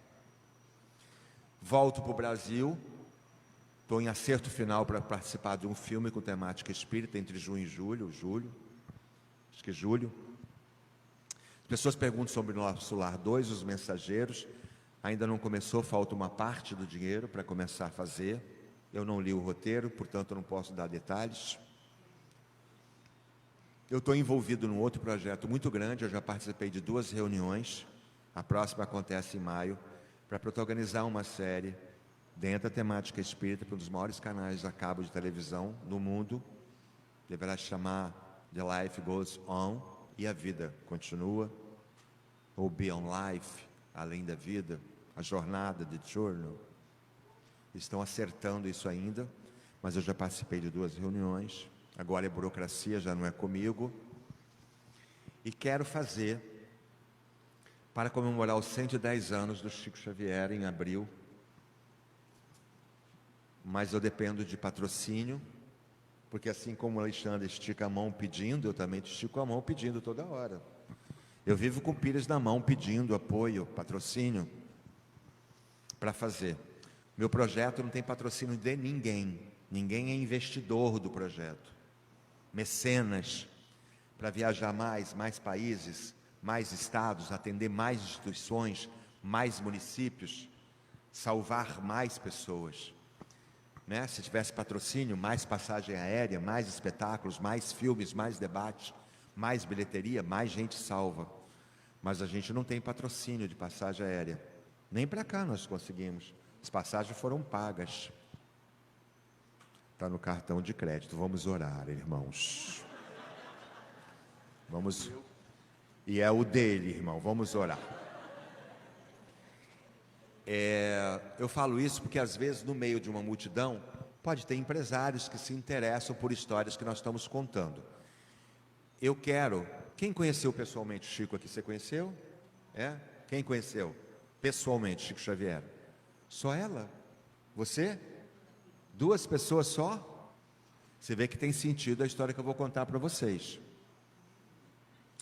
Volto para o Brasil. Estou em acerto final para participar de um filme com temática espírita entre junho e julho. Acho que julho. As pessoas perguntam sobre o Nosso Lar 2, Os Mensageiros. Ainda não começou, falta uma parte do dinheiro para começar a fazer. Eu não li o roteiro, portanto não posso dar detalhes. Eu estou envolvido num outro projeto muito grande, eu já participei de 2 reuniões. A próxima acontece em maio, para protagonizar uma série dentro da temática espírita, para um dos maiores canais a cabo de televisão no mundo. Deverá se chamar The Life Goes On, e a vida continua, ou Beyond Life, além da vida, a jornada de Journal. Estão acertando isso ainda, mas eu já participei de 2 reuniões. Agora é burocracia, já não é comigo. E quero fazer, para comemorar os 110 anos do Chico Xavier em abril, mas eu dependo de patrocínio, porque assim como o Alexandre estica a mão pedindo, eu também estico a mão pedindo toda hora. Eu vivo com pilhas na mão pedindo apoio, patrocínio, para fazer. Meu projeto não tem patrocínio de ninguém. Ninguém é investidor do projeto. Mecenas, para viajar mais países, mais estados, atender mais instituições, mais municípios, salvar mais pessoas. Né? Se tivesse patrocínio, mais passagem aérea, mais espetáculos, mais filmes, mais debates, mais bilheteria, mais gente salva. Mas a gente não tem patrocínio de passagem aérea. Nem para cá nós conseguimos. As passagens foram pagas. Está no cartão de crédito. Vamos orar, irmãos. Vamos. E é o dele, irmão. Vamos orar. Eu falo isso porque às vezes no meio de uma multidão pode ter empresários que se interessam por histórias que nós estamos contando. Eu quero. Quem conheceu pessoalmente o Chico aqui? Você conheceu? Quem conheceu pessoalmente Chico Xavier? Só ela? Você? 2 pessoas só? Você vê que tem sentido a história que eu vou contar para vocês.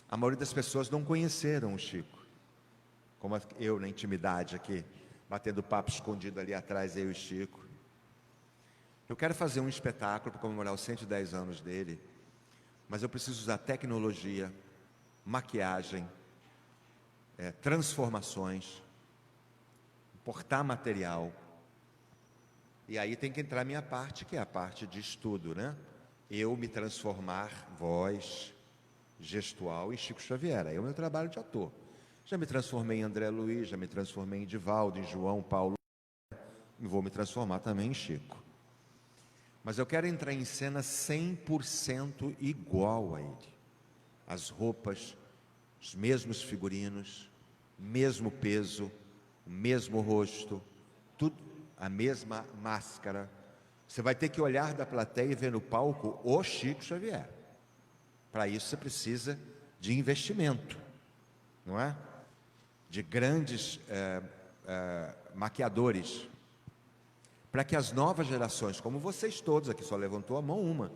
A maioria das pessoas não conheceram o Chico, como eu na intimidade aqui, batendo papo escondido ali atrás, eu e o Chico. Eu quero fazer um espetáculo para comemorar os 110 anos dele, mas eu preciso usar tecnologia, maquiagem, transformações, importar material. E aí tem que entrar a minha parte, que é a parte de estudo, né? Eu me transformar, voz, gestual, em Chico Xavier. Aí é o meu trabalho de ator. Já me transformei em André Luiz, já me transformei em Divaldo, em João, Paulo, e vou me transformar também em Chico. Mas eu quero entrar em cena 100% igual a ele. As roupas, os mesmos figurinos, mesmo peso, o mesmo rosto, tudo. a mesma máscara. Você vai ter que olhar da plateia e ver no palco o Chico Xavier. Para isso você precisa de investimento, não é? De grandes maquiadores, para que as novas gerações, como vocês todos aqui, só levantou a mão uma,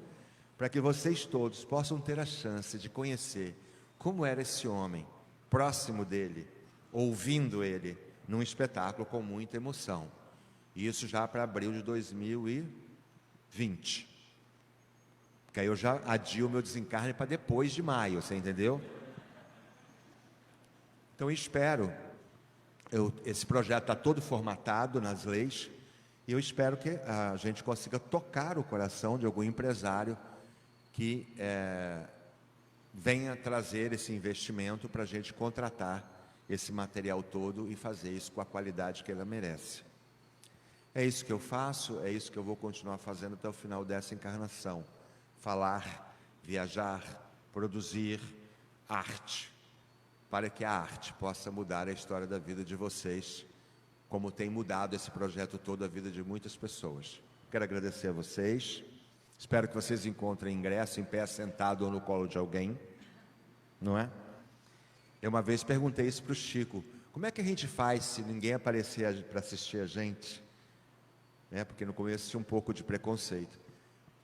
para que vocês todos possam ter a chance de conhecer como era esse homem, próximo dele, ouvindo ele, num espetáculo com muita emoção. E isso já para abril de 2020. Porque aí eu já adio o meu desencarne para depois de maio, você entendeu? Então eu espero, esse projeto está todo formatado nas leis, e eu espero que a gente consiga tocar o coração de algum empresário que venha trazer esse investimento para a gente contratar esse material todo e fazer isso com a qualidade que ele merece. É isso que eu faço, é isso que eu vou continuar fazendo até o final dessa encarnação. Falar, viajar, produzir arte, para que a arte possa mudar a história da vida de vocês, como tem mudado esse projeto todo a vida de muitas pessoas. Quero agradecer a vocês, espero que vocês encontrem ingresso em pé, sentado ou no colo de alguém, não é? Eu uma vez perguntei isso para o Chico, como é que a gente faz se ninguém aparecer para assistir a gente? Porque no começo tinha um pouco de preconceito.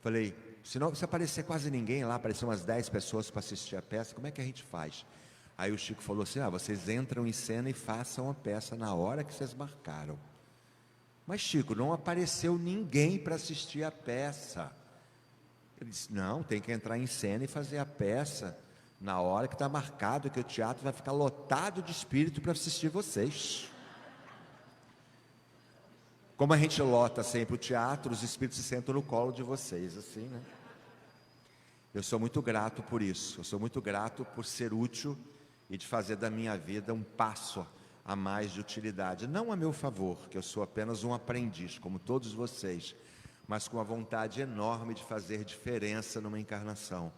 Falei, se aparecer quase ninguém lá, aparecer umas 10 pessoas para assistir a peça, como é que a gente faz? Aí o Chico falou assim, vocês entram em cena e façam a peça na hora que vocês marcaram. Mas Chico, não apareceu ninguém para assistir a peça. Ele disse, não, tem que entrar em cena e fazer a peça na hora que está marcado, que o teatro vai ficar lotado de espírito para assistir vocês. Como a gente lota sempre o teatro, os espíritos se sentam no colo de vocês, assim, né? Eu sou muito grato por isso, eu sou muito grato por ser útil e de fazer da minha vida um passo a mais de utilidade, não a meu favor, que eu sou apenas um aprendiz, como todos vocês, mas com a vontade enorme de fazer diferença numa encarnação.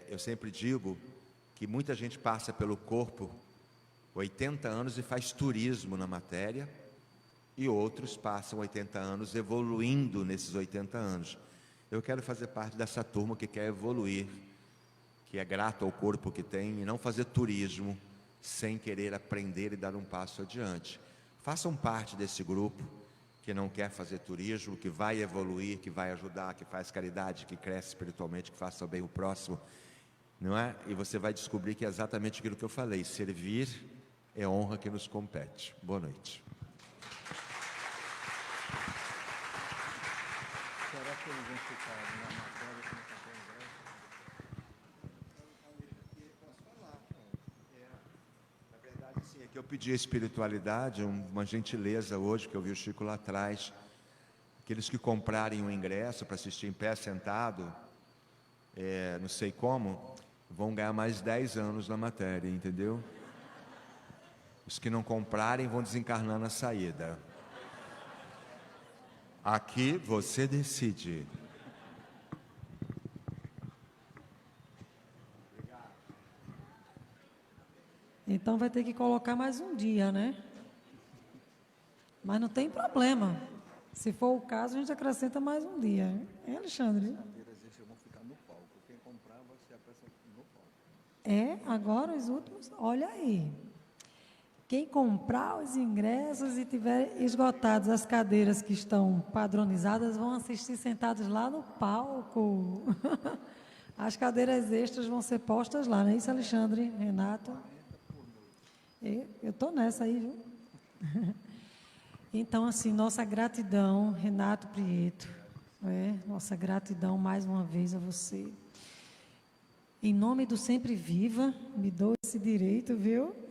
Eu sempre digo que muita gente passa pelo corpo 80 anos e faz turismo na matéria, e outros passam 80 anos evoluindo nesses 80 anos. Eu quero fazer parte dessa turma que quer evoluir, que é grato ao corpo que tem, e não fazer turismo sem querer aprender e dar um passo adiante. Façam parte desse grupo que não quer fazer turismo, que vai evoluir, que vai ajudar, que faz caridade, que cresce espiritualmente, que faça bem o próximo, não é? E você vai descobrir que é exatamente aquilo que eu falei, servir é honra que nos compete. Boa noite. Será que eles vão ficar na matéria que não está com ingresso? Posso falar. Na verdade, sim, é que eu pedi a espiritualidade, uma gentileza hoje, que eu vi o Chico lá atrás. Aqueles que comprarem o ingresso para assistir em pé, sentado, não sei como, vão ganhar mais 10 anos na matéria, entendeu? Os que não comprarem vão desencarnar na saída. Aqui você decide. Então vai ter que colocar mais um dia, né? Mas não tem problema. Se for o caso, a gente acrescenta mais um dia. É, Alexandre? Vão ficar no palco. Quem comprar vai ser a peça no palco. Agora os últimos. Olha aí. Quem comprar os ingressos e tiver esgotadas as cadeiras que estão padronizadas, vão assistir sentados lá no palco. As cadeiras extras vão ser postas lá, não é isso, Alexandre, Renato? Eu estou nessa aí, viu? Então, assim, nossa gratidão, Renato Prieto, nossa gratidão mais uma vez a você. Em nome do Sempre Viva, me dou esse direito, viu?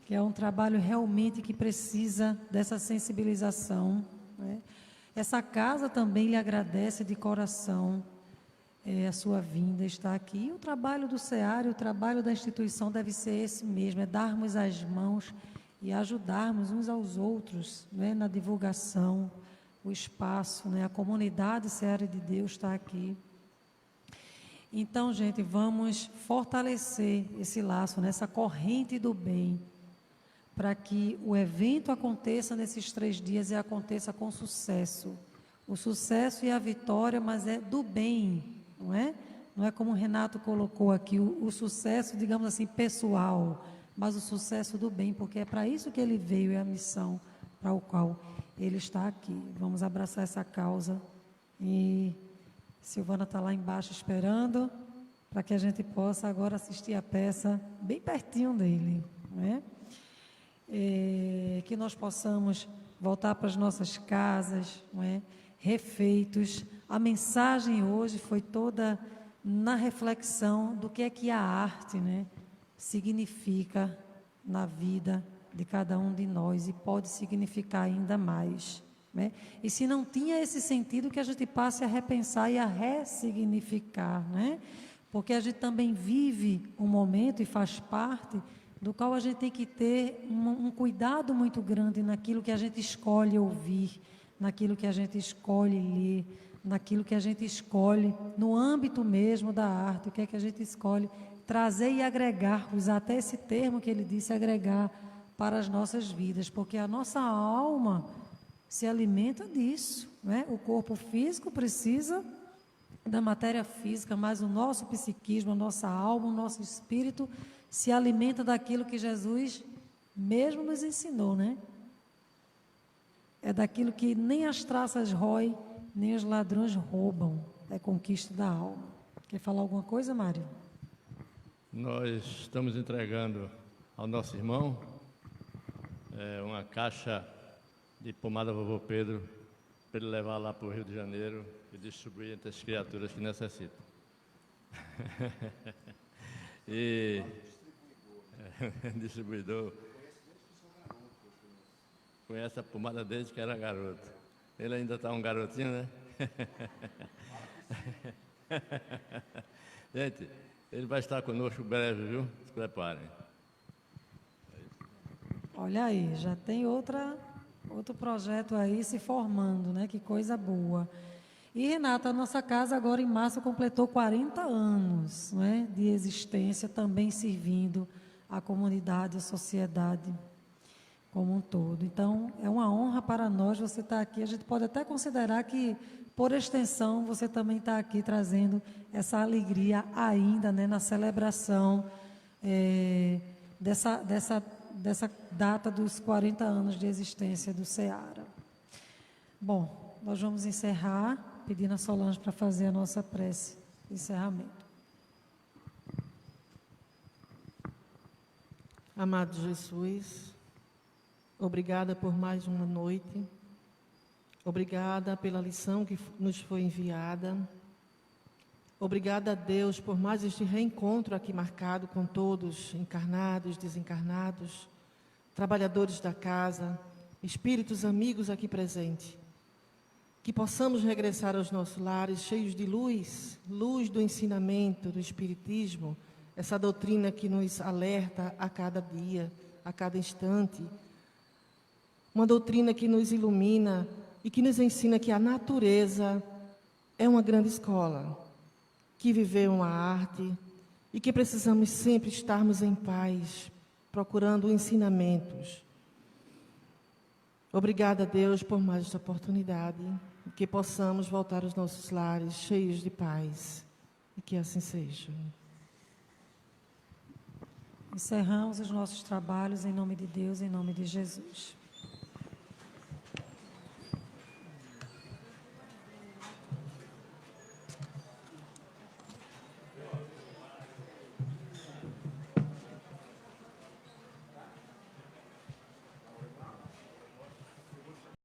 Que é um trabalho realmente que precisa dessa sensibilização, né? Essa casa também lhe agradece de coração a sua vinda, estar aqui. E o trabalho do SEAR, o trabalho da instituição deve ser esse mesmo, é darmos as mãos e ajudarmos uns aos outros, né, na divulgação, o espaço, né, a comunidade SEAR de Deus está aqui. Então, gente, vamos fortalecer esse laço, nessa corrente do bem, para que o evento aconteça nesses 3 dias e aconteça com sucesso. O sucesso e a vitória, mas é do bem, não é? Não é como o Renato colocou aqui, o sucesso, digamos assim, pessoal, mas o sucesso do bem, porque é para isso que ele veio, é a missão para o qual ele está aqui. Vamos abraçar essa causa. E Silvana está lá embaixo esperando, para que a gente possa agora assistir a peça bem pertinho dele, não é? Que nós possamos voltar para as nossas casas, não é? Refeitos. A mensagem hoje foi toda na reflexão do que é que a arte, né, significa na vida de cada um de nós e pode significar ainda mais, né? E se não tinha esse sentido, que a gente passe a repensar e a ressignificar, né? Porque a gente também vive um momento e faz parte do qual a gente tem que ter um cuidado muito grande naquilo que a gente escolhe ouvir, naquilo que a gente escolhe ler, naquilo que a gente escolhe, no âmbito mesmo da arte, o que é que a gente escolhe trazer e agregar, usar até esse termo que ele disse, agregar para as nossas vidas, porque a nossa alma se alimenta disso, né? O corpo físico precisa da matéria física, mas o nosso psiquismo, a nossa alma, o nosso espírito se alimenta daquilo que Jesus mesmo nos ensinou, né? É daquilo que nem as traças roem, nem os ladrões roubam, é conquista da alma. Quer falar alguma coisa, Mário? Nós estamos entregando ao nosso irmão uma caixa de pomada Vovô Pedro para ele levar lá para o Rio de Janeiro e distribuir entre as criaturas que necessitam. E distribuidor conhece a pomada desde que era garoto. Ele ainda está um garotinho, né? Gente, ele vai estar conosco breve, viu? Se preparem. Olha aí, já tem outro projeto aí se formando, né? Que coisa boa. E, Renata, a nossa casa agora em março completou 40 anos, né, de existência, também servindo a comunidade, a sociedade como um todo. Então, é uma honra para nós você estar aqui. A gente pode até considerar que, por extensão, você também está aqui trazendo essa alegria ainda, né, na celebração dessa data dos 40 anos de existência do Ceará. Bom, nós vamos encerrar, pedindo a Solange para fazer a nossa prece de encerramento. Amado Jesus, obrigada por mais uma noite, obrigada pela lição que nos foi enviada, obrigada a Deus por mais este reencontro aqui marcado com todos, encarnados, desencarnados, trabalhadores da casa, espíritos amigos aqui presentes, que possamos regressar aos nossos lares cheios de luz, luz do ensinamento, do Espiritismo, essa doutrina que nos alerta a cada dia, a cada instante, uma doutrina que nos ilumina e que nos ensina que a natureza é uma grande escola, que viveu a arte e que precisamos sempre estarmos em paz, procurando ensinamentos. Obrigada, Deus, por mais esta oportunidade, que possamos voltar aos nossos lares cheios de paz, e que assim seja. Encerramos os nossos trabalhos em nome de Deus, em nome de Jesus.